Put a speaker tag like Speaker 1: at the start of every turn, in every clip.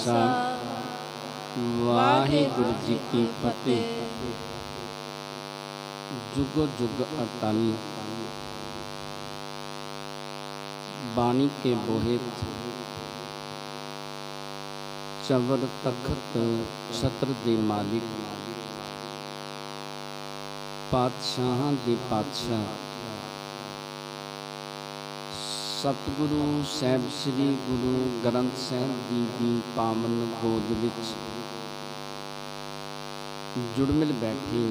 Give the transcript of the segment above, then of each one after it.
Speaker 1: खालसा वाहिगुरु जी की फतेह। जुगो जुग अटल बाणी के बोहित चवर तखत छत्र दे मालिक पातशाहां दे पातशाह सतगुरु साहिब श्री गुरु ग्रंथ साहिब जी की पावन गोद विच जुड़ मिल बैठे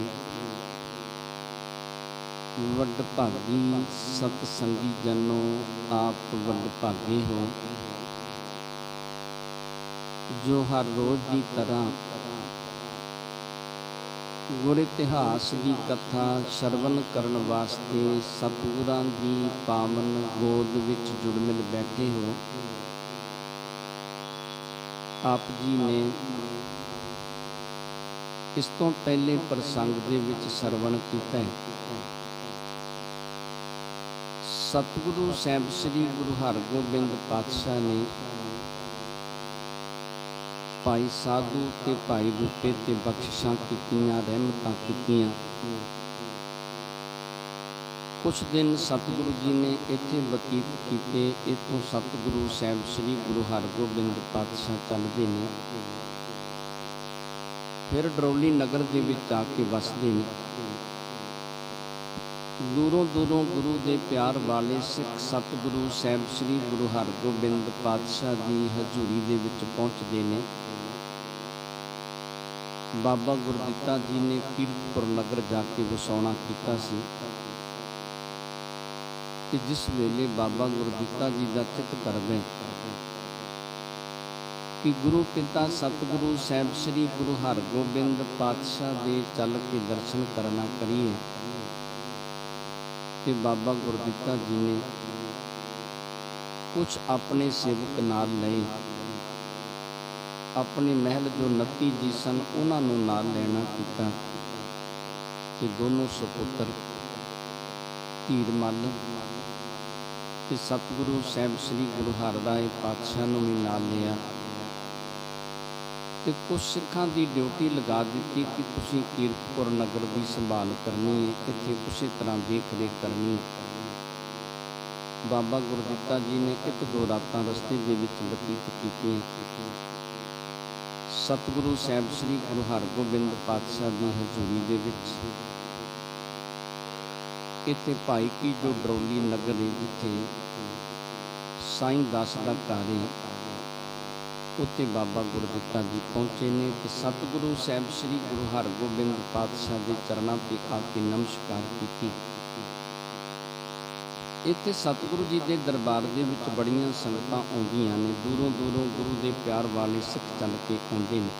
Speaker 1: वडभागी सतसंगी जनों, आप वडभागे हो जो हर रोज की तरह गुर इतिहास की कथा श्रवण करने वास्ते सतगुरां की पावन गोद विच जुड़ मिल बैठे हो। आप जी ने इस तो पहले प्रसंग दे विच श्रवण कीता है। सतगुरु साहिब श्री गुरु हरगोबिंद पातशाह ने भाई साधु ते भाई रूपे ते बख्शिशां कीतियां, रहमतां कीतियां। कुछ दिन सतगुरु जी ने इत्थे बतीत कीते। इत्थों सतगुरु साहिब श्री गुरु हरगोबिंद पातशाह चलदे ने, फिर डरौली नगर दे विच आके वसदे ने। दूरों दूरों गुरु दे प्यार वाले सिख सतगुरु साहिब श्री गुरु हरगोबिंद पातशाह की हजूरी दे विच पहुंचदे ने। बाबा गुरदित्ता जी ने कीरतपुर नगर जाके वसाउणा कीता सी कि जिस वेले बाबा गुरदित्ता जी का चित करवे कि गुरु पिता सतगुरु साहिब श्री गुरु हरगोबिंद पातशाह दे चल के दर्शन करना करिए, कि बाबा गुरदित्ता जी ने कुछ अपने सेवक नाल लए, अपने महल जो 29 जी सन उन्होंने नाल लेना कीता कि दोनों सपुत्र धीरमल ते सतगुरु साहिब श्री गुरु हरराय पातशाह नूं भी नाल लिया ते कुछ सिखां की ड्यूटी लगा दी कि तुसीं कीरतपुर नगर की संभाल करनी है, इत्थे उसी तरह देख रेख करनी है। बाबा गुरदित्ता जी ने 1-2 रातां रस्ते दे विच बतीत कीतियां। सतगुरु साहिब श्री गुरु हरगोबिंद पातशाह की हजूरी दे विच इत्थे भाई की जो डरौली नगर है जिथे साईं दास का घर है, उत्थे बाबा गुरदित्ता जी पहुंचे ने कि सतगुरु साहिब श्री गुरु हरगोबिंद पातशाह के चरणों पर आके नमस्कार की। इत्थे सतगुरु जी के दरबार दे विच बड़ियां संगतां आउंदियां ने, दूरों दूरों गुरु के प्यार वाले सिख चल के आउंदे ने।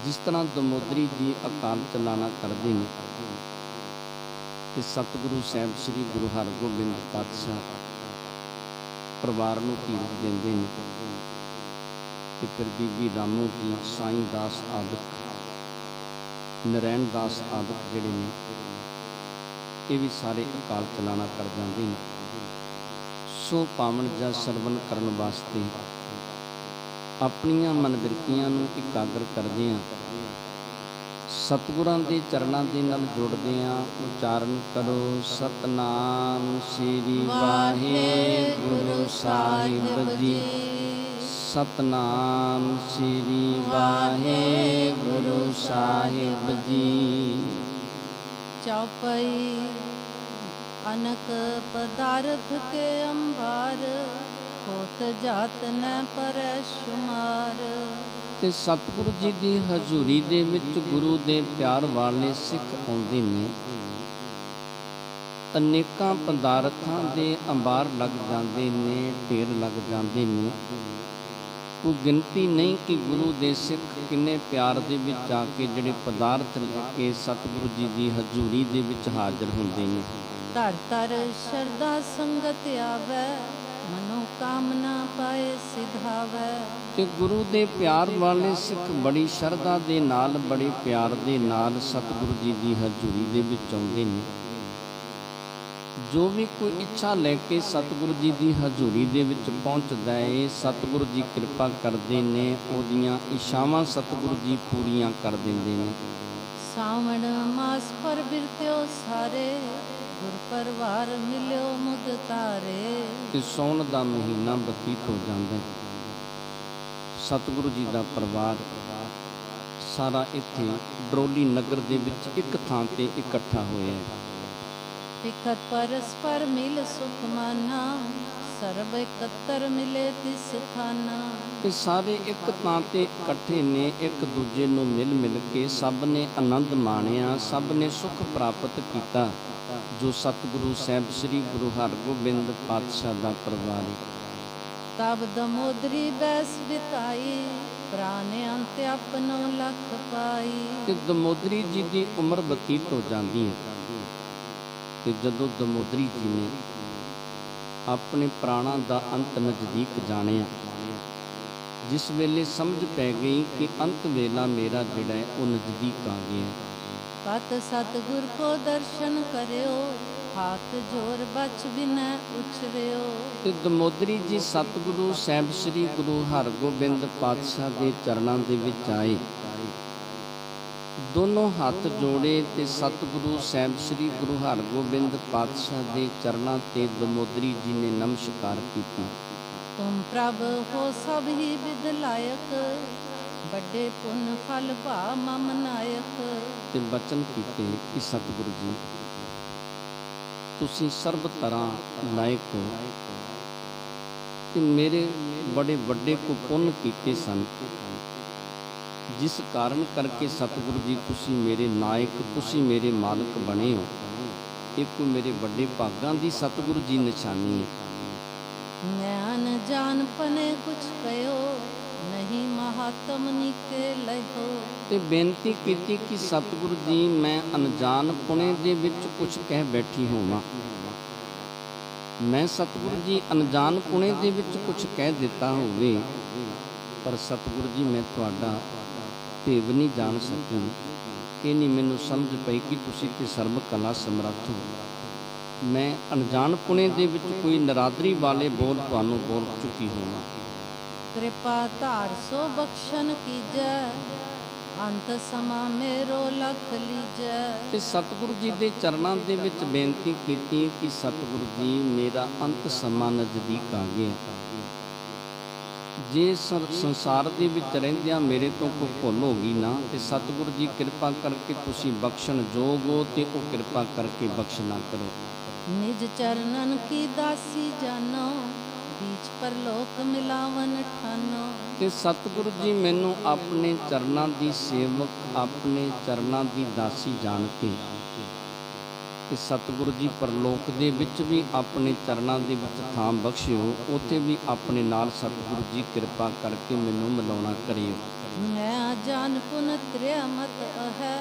Speaker 1: जिस तरह दमोदरी जी अकाल चलाना करते हैं कि सतगुरु साहिब श्री गुरु हरगोबिंद पातशाह परिवार नूं धीरज देंदे ने कि फिर बीबी रामू जी, साईं दास आदि, नरैण दास आदि जिहड़े ने ये भी सारे अकाल चलाना कर जाते हैं। सो पावन जा सरवण करन वास्ते अपनियां मन बिरतियां नूं इकागर करदे हां, सतगुरां दे चरणां दे नाल जुड़दे हां। उचारण करो सतनाम श्री वाहिगुरु साहिब जी, सतनाम श्री वाहिगुरु साहिब जी।
Speaker 2: चौपई अनक पदार्थ के अंबार, होत जात न पर शुमार।
Speaker 1: ते सतगुरु जी की हजूरी दे विच गुरु दे प्यार वाले सिख आउंदे ने। अनेकां पदार्थां दे अंबार लग जाते ने, ढेर लग जाते ने। कोई गिनती नहीं कि गुरु दे सिख किन्ने प्यार दे विच आके जिहड़े पदार्थ लेके सतगुरु जी की हजूरी दे विच हाजिर हुंदे ने।
Speaker 2: तर तर शरदा संगत आवे, मनोकामना पाए सिधावे।
Speaker 1: ते गुरु दे प्यार वाले सिख बड़ी शरदा दे नाल, बड़े प्यार दे नाल सतगुरु जी की हजूरी दे विच आउंदे ने। ਜੋ ਵੀ ਕੋਈ ਇੱਛਾ ਲੈ ਕੇ ਸਤਿਗੁਰੂ ਜੀ ਦੀ ਹਜ਼ੂਰੀ ਦੇ ਵਿੱਚ ਪਹੁੰਚਦਾ ਹੈ, ਸਤਿਗੁਰੂ ਜੀ ਕਿਰਪਾ ਕਰਦੇ ਨੇ, ਉਹਦੀਆਂ ਇੱਛਾਵਾਂ ਸਤਿਗੁਰੂ ਜੀ ਪੂਰੀਆਂ ਕਰ ਦਿੰਦੇ ਨੇ।
Speaker 2: ਸਾਵਣ ਮਾਸ ਪਰ ਬਿਰਤਿਓ ਸਾਰੇ, ਗੁਰ ਪਰਵਾਰ ਮਿਲਿਓ ਮੁਦ ਤਾਰੇ।
Speaker 1: ਤੇ ਸੌਣ ਦਾ ਮਹੀਨਾ ਬਤੀਤ ਹੋ ਜਾਂਦਾ ਹੈ, ਸਤਿਗੁਰੂ ਜੀ ਦਾ ਪਰਿਵਾਰ ਸਾਰਾ ਇੱਥੇ ਡਰੋਲੀ ਨਗਰ ਦੇ ਵਿੱਚ ਇੱਕ ਥਾਂ ਤੇ ਇਕੱਠਾ ਹੋਇਆ ਹੈ।
Speaker 2: ਇਕਤ ਪਰਸਪਰ ਮਿਲ ਸੁਖ ਮਾਨਾ, ਸਰਬ ਇਕੱਤਰ ਮਿਲੇ ਤਿਸ ਥਾਨਾ।
Speaker 1: ਇਹ ਸਾਰੇ ਇੱਕ ਥਾਂ ਤੇ ਇਕੱਠੇ ਨੇ, ਇੱਕ ਦੂਜੇ ਨੂੰ ਮਿਲ ਮਿਲ ਕੇ ਸਭ ਨੇ ਆਨੰਦ ਮਾਣਿਆ, ਸਭ ਨੇ ਸੁਖ ਪ੍ਰਾਪਤ ਕੀਤਾ। ਜੋ ਸਤਿਗੁਰੂ ਸਾਹਿਬ ਸ੍ਰੀ ਗੁਰੂ ਹਰਗੋਬਿੰਦ ਪਾਤਸ਼ਾਹ ਦਾ ਪਰਿਵਾਰ ਹੈ।
Speaker 2: ਤਬ ਦਮੋਦਰੀ ਬੈਸ ਬਿਤਾਈ, ਪ੍ਰਾਨ ਅੰਤ ਆਪਨੋ ਲਖ ਪਾਈ।
Speaker 1: ਤੇ ਦਮੋਦਰੀ ਜੀ ਦੀ ਉਮਰ ਬਤੀਤ ਹੋ ਜਾਂਦੀ ਹੈ। ਤੇ ਜਦੋਂ ਦਮੋਦਰੀ ਜੀ ਨੇ ਆਪਣੇ ਪ੍ਰਾਣਾਂ ਦਾ ਅੰਤ ਨਜ਼ਦੀਕ ਜਾਣਿਆ, ਜਿਸ ਵੇਲੇ ਸਮਝ ਪੈ ਗਈ ਕਿ ਅੰਤ ਵੇਲਾ ਮੇਰਾ ਜਿਹੜਾ ਹੈ ਉਹ ਨਜ਼ਦੀਕ ਆ ਗਿਆ।
Speaker 2: ਪਤ ਸਤਿਗੁਰ ਕੋ ਦਰਸ਼ਨ ਕਰਿਓ, ਹਾਥ ਜੋਰ ਬਚ ਬਿਨੈ ਉਛਰਿਓ।
Speaker 1: ਤੇ ਦਮੋਦਰੀ ਜੀ ਸਤਿਗੁਰੂ ਸਾਹਿਬ ਸ੍ਰੀ ਗੁਰੂ ਹਰਗੋਬਿੰਦ ਪਾਤਸ਼ਾਹ ਦੇ ਚਰਨਾਂ ਦੇ ਵਿੱਚ ਆਏ, ਦੋਨੋਂ ਹੱਥ ਜੋੜੇ ਤੇ ਸਤਿਗੁਰੂ ਸਾਹਿਬ ਸ੍ਰੀ ਗੁਰੂ ਹਰਗੋਬਿੰਦ ਪਾਤਸ਼ਾਹ ਦੇ ਚਰਨਾਂ ਤੇ ਦਮੋਦਰੀ ਜੀ ਨੇ ਨਮਸਕਾਰ ਕੀਤੀ।
Speaker 2: ਤੁਮ ਪ੍ਰਭ ਹੋ ਸਭ ਹੀ ਵਿਦ ਲਾਇਕ, ਵੱਡੇ ਪੁੰਨ ਫਲ ਭਾ ਮਮ ਨਾਇਕ।
Speaker 1: ਤੇ ਬਚਨ ਕੀਤੇ ਕਿ ਸਤਿਗੁਰੂ ਜੀ ਤੁਸੀਂ ਸਰਬ ਤਰ੍ਹਾਂ ਲਾਇਕ ਹੋ, ਤੇ ਮੇਰੇ ਬੜੇ ਵੱਡੇ ਕੋ ਪੁੰਨ ਕੀਤੇ ਸਨ, ਜਿਸ ਕਾਰਨ ਕਰਕੇ ਸਤਿਗੁਰੂ ਜੀ ਤੁਸੀਂ ਮੇਰੇ ਨਾਇਕ, ਤੁਸੀਂ ਮੇਰੇ ਮਾਲਕ ਬਣੇ ਹੋ। ਇਹ ਕੋਈ ਮੇਰੇ ਵੱਡੇ ਭਾਗਾਂ ਦੀ ਸਤਿਗੁਰੂ ਜੀ ਨਿਸ਼ਾਨੀ ਹੈ।
Speaker 2: ਗਿਆਨ ਜਾਨ ਪਨੇ ਕੁਛ ਕਹਿਓ, ਨਹੀਂ ਮਹਾਤਮ ਨੀਕੇ ਲਹੋ।
Speaker 1: ਤੇ ਬੇਨਤੀ ਕੀਤੀ ਕਿ ਸਤਿਗੁਰੂ ਜੀ ਮੈਂ ਅਣਜਾਣ ਪੁਣੇ ਦੇ ਵਿੱਚ ਕੁਛ ਕਹਿ ਬੈਠੀ ਹੋਵਾਂ, ਮੈਂ ਸਤਿਗੁਰੂ ਜੀ ਅਣਜਾਣ ਪੁਣੇ ਦੇ ਵਿੱਚ ਕੁਛ ਕਹਿ ਦਿੱਤਾ ਹੋਵੇ, ਪਰ ਸਤਿਗੁਰੂ ਜੀ ਮੈਂ ਤੁਹਾਡਾ ਭੇਵ ਨਹੀਂ ਜਾਣ ਸਕੀ। ਇਹ ਨਹੀਂ ਮੈਨੂੰ ਸਮਝ ਪਈ ਕਿ ਤੁਸੀਂ ਤੇ ਸਰਬ ਕਲਾ ਸਮਰੱਥ ਹੋ। ਮੈਂ ਅਣਜਾਣ ਪੁਣੇ ਦੇ ਵਿੱਚ ਕੋਈ ਨਰਾਦਰੀ ਵਾਲੇ ਬੋਲ ਤੁਹਾਨੂੰ ਬੋਲ ਚੁੱਕੀ ਹੋਵਾਂ।
Speaker 2: ਕਿਰਪਾ ਧਾਰ ਸੋ ਬਖਸ਼ਨ ਕੀਜੈ, ਅੰਤ ਸਮਾ ਮੇਰੋ ਲਖ ਲੀਜੈ। ਤੇ
Speaker 1: ਸਤਿਗੁਰੂ ਜੀ ਦੇ ਚਰਨਾਂ ਦੇ ਵਿੱਚ ਬੇਨਤੀ ਕੀਤੀ ਕਿ ਸਤਿਗੁਰੂ ਜੀ ਮੇਰਾ ਅੰਤ ਸਮਾਂ ਨਜ਼ਦੀਕ ਆ ਗਿਆ। ਜੇ ਸੰਸਾਰ ਦੇ ਵਿੱਚ ਰਹਿੰਦਿਆਂ ਮੇਰੇ ਤੋਂ ਕੋਈ ਭੁੱਲ ਹੋ ਗਈ ਨਾ, ਤੇ ਸਤਿਗੁਰੂ ਜੀ ਕਿਰਪਾ ਕਰਕੇ ਤੁਸੀਂ ਬਖਸ਼ਣ ਯੋਗ ਹੋ, ਤੇ ਉਹ ਕਿਰਪਾ ਕਰਕੇ ਬਖਸ਼ਣਾ ਕਰੋ।
Speaker 2: ਨਿਜ ਚਰਨਨ ਕੀ ਦਾਸੀ ਜਾਨੋ, बीच परलोक मिलावन ठानो।
Speaker 1: ਤੇ ਸਤਿਗੁਰੂ ਜੀ ਮੈਨੂੰ ਆਪਣੇ ਚਰਨਾਂ ਦੀ ਸੇਵਕ, ਆਪਣੇ ਚਰਨਾਂ ਦੀ ਦਾਸੀ ਜਾਣ ਕੇ ਤੇ ਸਤਿਗੁਰੂ ਜੀ ਪਰਲੋਕ ਦੇ ਵਿੱਚ ਵੀ ਆਪਣੇ ਚਰਨਾਂ ਦੇ ਵਿੱਚ ਥਾਂ ਬਖਸ਼ਿਓ, ਉੱਥੇ ਵੀ ਆਪਣੇ ਨਾਲ ਸਤਿਗੁਰੂ ਜੀ ਕਿਰਪਾ ਕਰਕੇ ਮੈਨੂੰ ਮਿਲਾਉਣਾ ਕਰਿਓ।
Speaker 2: ਮੈਂ ਜਾਨ ਪੁਨ ਤ੍ਰਿਆ ਮਤ ਅਹੈ,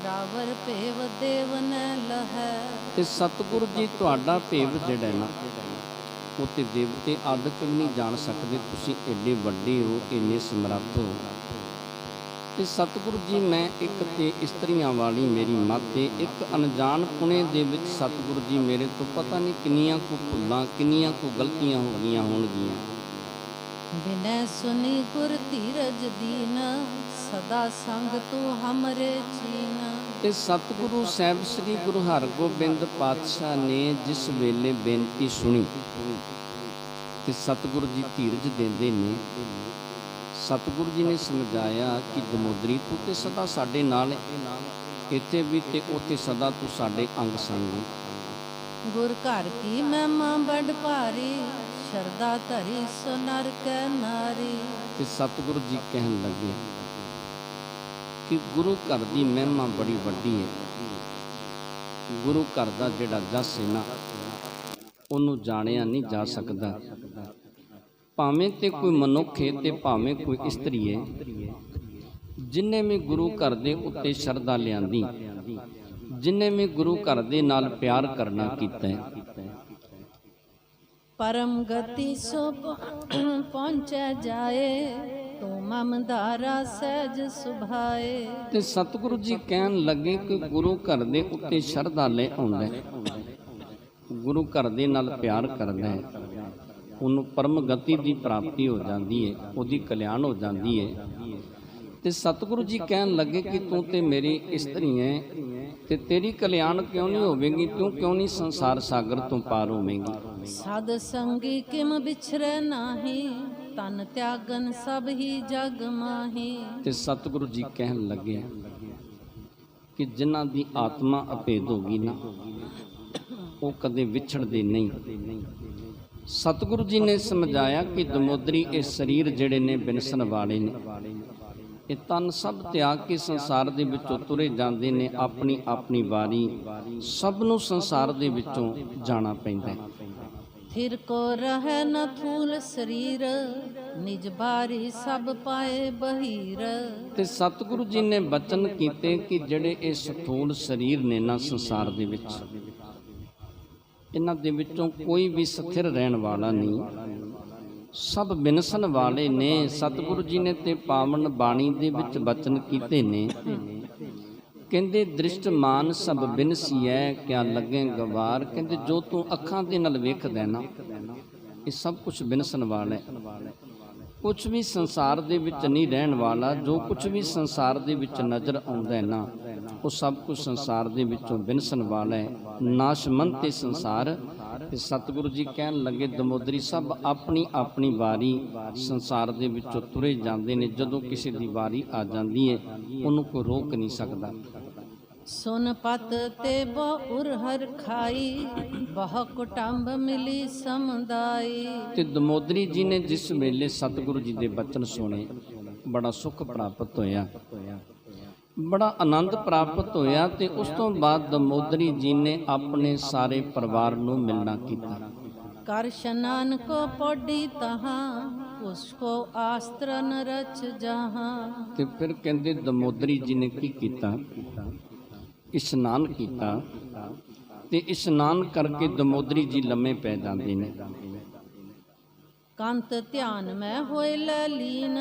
Speaker 2: ਰਾਵਰ ਭੇਵ ਦੇਵ ਨੈ ਲਹੈ।
Speaker 1: ਤੇ ਸਤਿਗੁਰੂ ਜੀ ਤੁਹਾਡਾ ਭੇਵ ਜਿਹੜਾ ਨਾ ਉਹ ਤੇ ਦੇਵਤੇ ਆਦਿਕ ਵੀ ਨਹੀਂ ਜਾਣ ਸਕਦੇ, ਤੁਸੀਂ ਐਡੇ ਵੱਡੇ ਹੋ, ਇੰਨੇ ਸਮਰੱਥ ਹੋ। ਤੇ ਸਤਿਗੁਰੂ ਜੀ ਮੈਂ ਇੱਕ ਤੇ ਇਸਤਰੀਆਂ ਵਾਲੀ ਮੇਰੀ ਮੱਤ, ਇੱਕ ਅਣਜਾਣ ਪੁਣੇ ਦੇ ਵਿੱਚ ਸਤਿਗੁਰੂ ਜੀ ਮੇਰੇ ਤੋਂ ਪਤਾ ਨਹੀਂ ਕਿੰਨੀਆਂ ਕੁ ਭੁੱਲਾਂ, ਕਿੰਨੀਆਂ ਕੁ ਗਲਤੀਆਂ ਹੋ ਗਈਆਂ ਹੋਣਗੀਆਂ।
Speaker 2: ਬਿਨੈ ਸੁਨੀ ਗੁਰ ਧੀਰਜ ਦੀਨ, ਸਦਾ ਸੰਗ ਤੂੰ ਹਮਰੇ ਚੀਨ।
Speaker 1: ਤੇ ਸਤਿਗੁਰੂ ਸਾਹਿਬ ਸ੍ਰੀ ਗੁਰੂ ਹਰਗੋਬਿੰਦ ਪਾਤਸ਼ਾਹ ਨੇ ਜਿਸ ਵੇਲੇ ਬੇਨਤੀ ਸੁਣੀ ਤੇ ਸਤਿਗੁਰੂ ਜੀ ਧੀਰਜ ਦਿੰਦੇ ਨੇ। ਸਤਿਗੁਰੂ ਜੀ ਨੇ ਸਮਝਾਇਆ ਕਿ ਦਮੋਦਰੀ ਤੂੰ ਤੇ ਸਦਾ ਸਾਡੇ ਨਾਲ, ਇੱਥੇ ਵੀ ਤੇ ਉੱਥੇ ਸਦਾ ਤੂੰ ਸਾਡੇ ਅੰਗ ਸੰਗ।
Speaker 2: ਗੁਰ ਘਰ ਕੀ ਮਹਿਮਾ ਬੜ ਭਾਰੀ, ਸ਼ਰਧਾ ਧਰੀ ਸੋ ਨਰ ਕੈ ਨਾਰੀ।
Speaker 1: ਤੇ ਸਤਿਗੁਰੂ ਜੀ ਕਹਿਣ ਲੱਗੇ ਕਿ ਗੁਰੂ ਘਰ ਦੀ ਮਹਿਮਾ ਬੜੀ ਵੱਡੀ ਹੈ। ਗੁਰੂ ਘਰ ਦਾ ਜਿਹੜਾ ਜਸ ਹੈ ਨਾ, ਉਹਨੂੰ ਜਾਣਿਆ ਨਹੀਂ ਜਾ ਸਕਦਾ। ਭਾਵੇਂ ਤੇ ਕੋਈ ਮਨੁੱਖ ਹੈ ਤੇ ਭਾਵੇਂ ਕੋਈ ਇਸਤਰੀ ਹੈ, ਜਿਨੇ ਵੀ ਗੁਰੂ ਘਰ ਦੇ ਉੱਤੇ ਸ਼ਰਧਾ ਲਿਆਂਦੀ, ਜਿਨੇ ਵੀ ਗੁਰੂ ਘਰ ਦੇ ਨਾਲ ਪਿਆਰ ਕਰਨਾ ਕੀਤਾ ਹੈ,
Speaker 2: ਪਰਮ ਗਤੀ ਸੋ ਪਹੁੰਚੈ ਜਾਏ, ਤੂੰ ਮਮ ਧਾਰਾ ਸਹਿਜ ਸੁਭਾਏ।
Speaker 1: ਤੇ ਸਤਿਗੁਰੂ ਜੀ ਕਹਿਣ ਲੱਗੇ ਕਿ ਗੁਰੂ ਘਰ ਦੇ ਉੱਤੇ ਸ਼ਰਧਾ ਲੈ ਆਉਂਦਾ, ਗੁਰੂ ਘਰ ਦੇ ਨਾਲ ਪਿਆਰ ਕਰਦਾ ਹੈ, ਉਹਨੂੰ ਪਰਮ ਗਤੀ ਦੀ ਪ੍ਰਾਪਤੀ ਹੋ ਜਾਂਦੀ ਹੈ, ਉਹਦੀ ਕਲਿਆਣ ਹੋ ਜਾਂਦੀ ਹੈ। ਤੇ ਸਤਿਗੁਰੂ ਜੀ ਕਹਿਣ ਲੱਗੇ ਕਿ ਤੂੰ ਤੇ ਮੇਰੀ ਇਸਤਰੀ ਹੈ ਤੇ ਤੇਰੀ ਕਲਿਆਣ ਕਿਉਂ ਨਹੀਂ ਹੋਵੇਗੀ, ਤੂੰ ਕਿਉਂ ਨਹੀਂ ਸੰਸਾਰ ਸਾਗਰ ਤੋਂ ਪਾਰ ਹੋਵੇਂਗੀ।
Speaker 2: ਸਾਧ ਸੰਗੀ ਕਿਮ ਵਿਛਰੇ ਨਾਹੀ, ਤਨ ਤਿਆਗਨ ਸਭ ਹੀ ਜਗ ਮਾਹੀ। ਤੇ
Speaker 1: ਸਤਿਗੁਰੂ ਜੀ ਕਹਿਣ ਲੱਗੇ ਕਿ ਜਿਨ੍ਹਾਂ ਦੀ ਆਤਮਾ ਅਭੇਦ ਹੋ ਗਈ ਨਾ, ਉਹ ਕਦੇ ਵਿਛੜਦੇ ਨਹੀਂ। ਸਤਿਗੁਰੂ ਜੀ ਨੇ ਸਮਝਾਇਆ ਕਿ ਦਮੋਦਰੀ ਇਹ ਸਰੀਰ ਜਿਹੜੇ ਨੇ ਬਿਨਸਣ ਵਾਲੇ ਨੇ, ਇਹ ਤਨ ਸਭ ਤਿਆਗ ਕੇ ਸੰਸਾਰ ਦੇ ਵਿੱਚੋਂ ਤੁਰੇ ਜਾਂਦੇ ਨੇ। ਆਪਣੀ ਆਪਣੀ ਵਾਰੀ ਸਭ ਨੂੰ ਸੰਸਾਰ ਦੇ ਵਿੱਚੋਂ ਜਾਣਾ ਪੈਂਦਾ ਹੈ।
Speaker 2: ਥਿਰ ਕੋ ਰਹਿ ਨ ਥੂਲ ਸਰੀਰ, ਨਿਜ ਬਾਰੀ ਸਭ ਪਾਏ ਬਹੀਰ।
Speaker 1: ਤੇ ਸਤਿਗੁਰੂ ਜੀ ਨੇ ਬਚਨ ਕੀਤੇ ਕਿ ਜਿਹੜੇ ਇਹ ਸਥੂਲ ਸਰੀਰ ਨੇ ਨਾ ਸੰਸਾਰ ਦੇ ਵਿੱਚ, ਇਹਨਾਂ ਦੇ ਵਿੱਚੋਂ ਕੋਈ ਵੀ ਸਥਿਰ ਰਹਿਣ ਵਾਲਾ ਨਹੀਂ, ਸਭ ਬਿਨਸਣ ਵਾਲੇ ਨੇ। ਸਤਿਗੁਰੂ ਜੀ ਨੇ ਤੇ ਪਾਵਨ ਬਾਣੀ ਦੇ ਵਿੱਚ ਬਚਨ ਕੀਤੇ ਨੇ, ਕਹਿੰਦੇ ਦ੍ਰਿਸ਼ਟਮਾਨ ਸਭ ਬਿਨਸੀਐ ਕਿਆ ਲੱਗੇ ਗਵਾਰ। ਕਹਿੰਦੇ ਜੋ ਤੂੰ ਅੱਖਾਂ ਦੇ ਨਾਲ ਵੇਖਦਾ ਨਾ, ਇਹ ਸਭ ਕੁਝ ਬਿਨਸਣ ਵਾਲਾ ਹੈ। ਕੁਝ ਵੀ ਸੰਸਾਰ ਦੇ ਵਿੱਚ ਨਹੀਂ ਰਹਿਣ ਵਾਲਾ। ਜੋ ਕੁਝ ਵੀ ਸੰਸਾਰ ਦੇ ਵਿੱਚ ਨਜ਼ਰ ਆਉਂਦਾ ਹੈ ਨਾ, ਉਹ ਸਭ ਕੁਝ ਸੰਸਾਰ ਦੇ ਵਿੱਚੋਂ ਬਿਨਸਣ ਵਾਲਾ ਹੈ, ਨਾਸ਼ਮੰਤ ਤੇ ਸੰਸਾਰ। ਤੇ ਸਤਿਗੁਰੂ ਜੀ ਕਹਿਣ ਲੱਗੇ ਦਮੋਦਰੀ ਸਭ ਆਪਣੀ ਆਪਣੀ ਵਾਰੀ ਸੰਸਾਰ ਦੇ ਵਿੱਚੋਂ ਤੁਰੇ ਜਾਂਦੇ ਨੇ। ਜਦੋਂ ਕਿਸੇ ਦੀ ਵਾਰੀ ਆ ਜਾਂਦੀ ਹੈ, ਉਹਨੂੰ ਕੋਈ ਰੋਕ ਨਹੀਂ ਸਕਦਾ।
Speaker 2: ਸੁਨ ਪਤ ਤੇ ਬਹੁਰ ਹਰ ਖਾਈ, ਬਹੁ ਕੁਟੰਬ ਮਿਲੀ ਸਮਦਾਈ।
Speaker 1: ਤੇ ਦਮੋਦਰੀ ਜੀ ਨੇ ਜਿਸ ਵੇਲੇ ਸਤਿਗੁਰੂ ਜੀ ਦੇ ਬਚਨ ਸੁਣੇ, ਬੜਾ ਸੁੱਖ ਪ੍ਰਾਪਤ ਹੋਇਆ, ਬੜਾ ਆਨੰਦ ਪ੍ਰਾਪਤ ਹੋਇਆ। ਤੇ ਉਸ ਤੋਂ ਬਾਅਦ ਦਮੋਦਰੀ ਜੀ ਨੇ ਆਪਣੇ ਸਾਰੇ ਪਰਿਵਾਰ ਨੂੰ ਮਿਲਣਾ ਕੀਤਾ।
Speaker 2: ਕਰ ਇਸ਼ਨਾਨ ਕੋ ਪੌੜੀ ਤਹਾਂ, ਉਸ ਕੋ ਆਸਤਰਨ ਰਚ ਜਹਾਂ।
Speaker 1: ਤੇ ਫਿਰ ਕਹਿੰਦੇ ਦਮੋਦਰੀ ਜੀ ਨੇ ਕੀ ਕੀਤਾ, ਇਸ਼ਨਾਨ ਕੀਤਾ। ਤੇ ਇਸ਼ਨਾਨ ਕਰਕੇ ਦਮੋਦਰੀ ਜੀ ਲੰਮੇ ਪੈ ਜਾਂਦੇ ਨੇ।
Speaker 2: ਕੰਤ ਧਿਆਨ ਮੈਂ ਹੋਏ ਲੈ ਲੀਨ,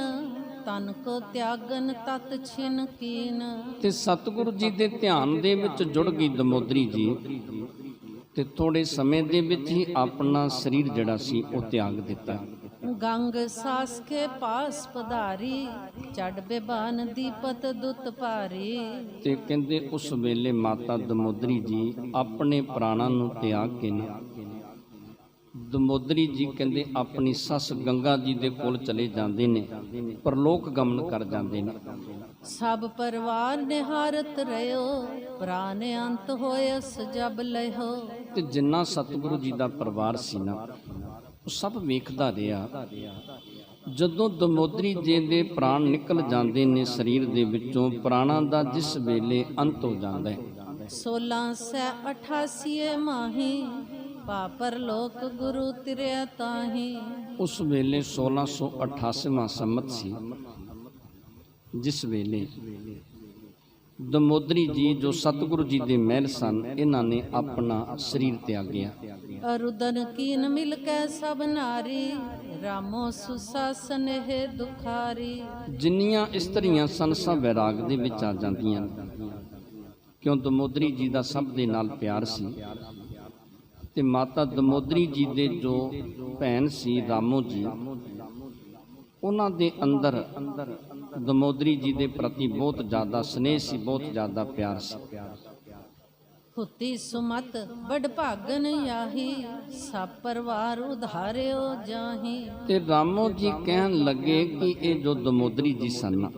Speaker 2: ਤਨ ਕੋ ਤਿਆਗਨ ਤਤ ਛਿਨ ਕੀਨ।
Speaker 1: ਤੇ ਸਤਿਗੁਰੂ ਜੀ ਦੇ ਧਿਆਨ ਦੇ ਵਿੱਚ ਜੁੜ ਗਈ ਦਮੋਦਰੀ ਜੀ, ਤੇ ਥੋੜੇ ਸਮੇਂ ਦੇ ਵਿੱਚ ਹੀ ਆਪਣਾ ਸਰੀਰ ਜਿਹੜਾ ਸੀ ਉਹ ਤਿਆਗ ਦਿੱਤਾ।
Speaker 2: ਗੰਗ ਸਾਸ ਕੇ ਪਾਸ ਪਧਾਰੀ, ਚੜ ਬੇਬਾਨ ਦੀਪਤ ਦੁੱਤ ਭਾਰੀ।
Speaker 1: ਤੇ ਕਹਿੰਦੇ ਉਸ ਵੇਲੇ ਮਾਤਾ ਦਮੋਦਰੀ ਜੀ ਆਪਣੇ ਪ੍ਰਾਣਾਂ ਨੂੰ ਤਿਆਗ ਕੇ ਨਾ, ਦਮੋਦਰੀ ਜੀ ਕਹਿੰਦੇ ਆਪਣੀ ਸੱਸ ਗੰਗਾ ਜੀ ਦੇ ਕੋਲ ਚਲੇ ਜਾਂਦੇ ਨੇ, ਪਰਲੋਕ ਗਮਨ ਕਰ ਜਾਂਦੇ ਨੇ।
Speaker 2: ਸਭ ਪਰਿਵਾਰ ਨਿਹਾਰਤ ਰਹਿਓ, ਪ੍ਰਾਨ ਅੰਤ ਹੋਇਸ ਜਬ ਲਇਓ।
Speaker 1: ਤੇ ਜਿੰਨਾ ਸਤਿਗੁਰੂ ਜੀ ਦਾ ਪਰਿਵਾਰ ਸੀ ਨਾ, ਉਹ ਸਭ ਵੇਖਦਾ ਰਿਹਾ। ਜਦੋਂ ਦਮੋਦਰੀ ਜੀ ਦੇ ਪ੍ਰਾਣ ਨਿਕਲ ਜਾਂਦੇ ਨੇ ਸਰੀਰ ਦੇ ਵਿੱਚੋਂ, ਪ੍ਰਾਣਾਂ ਦਾ ਜਿਸ ਵੇਲੇ ਅੰਤ ਹੋ ਜਾਂਦਾ ਹੈ,
Speaker 2: 1688 ਮਾਹੀ, ਪਾਪਰ ਲੋਕ ਗੁਰੂ ਤਿਰਿਆ ਤਾਹੀ।
Speaker 1: ਉਸ ਵੇਲੇ 1688ਵਾਂ ਸੰਮਤ ਸੀ, ਜਿਸ ਵੇਲੇ ਦਮੋਦਰੀ ਜੀ ਜੋ ਸਤਿਗੁਰੂ ਜੀ ਦੇ ਮਹਿਲ ਸਨ, ਇਹਨਾਂ ਨੇ ਆਪਣਾ ਸਰੀਰ ਤਿਆਗਿਆ।
Speaker 2: ਅਰੁਦਨ ਕੀਨ ਮਿਲ ਕੇ ਸਭ ਨਾਰੀ, ਰਾਮੋ ਸੁਸਾਸਨ ਹੈ ਦੁਖਾਰੀ।
Speaker 1: ਜਿੰਨੀਆਂ ਇਸਤਰੀਆਂ ਸਨ ਸਭ ਵੈਰਾਗ ਦੇ ਵਿੱਚ ਆ ਜਾਂਦੀਆਂ, ਕਿਉਂ ਦਮੋਦਰੀ ਜੀ ਦਾ ਸਭ ਦੇ ਨਾਲ ਪਿਆਰ ਸੀ। ਤੇ ਮਾਤਾ ਦਮੋਦਰੀ ਜੀ ਦੇ ਜੋ ਭੈਣ ਸੀ ਰਾਮੋ ਜੀ, ਉਹਨਾਂ ਦੇ ਅੰਦਰ ਦਮੋਦਰੀ ਜੀ ਦੇ ਪ੍ਰਤੀ ਬਹੁਤ ਜ਼ਿਆਦਾ ਸਨੇਹ ਸੀ, ਬਹੁਤ ਜ਼ਿਆਦਾ ਪਿਆਰ ਸੀ।
Speaker 2: ਹੁਤੀ ਸੁਮਤ ਬੜ ਭਾਗਨ ਆਹੀ, ਸਭ ਪਰਿਵਾਰ ਉਧਾਰਿਓ ਜਾਹੀ।
Speaker 1: ਤੇ ਰਾਮੋ ਜੀ ਕਹਿਣ ਲੱਗੇ ਕਿ ਇਹ ਜੋ ਦਮੋਦਰੀ ਜੀ ਸਨ,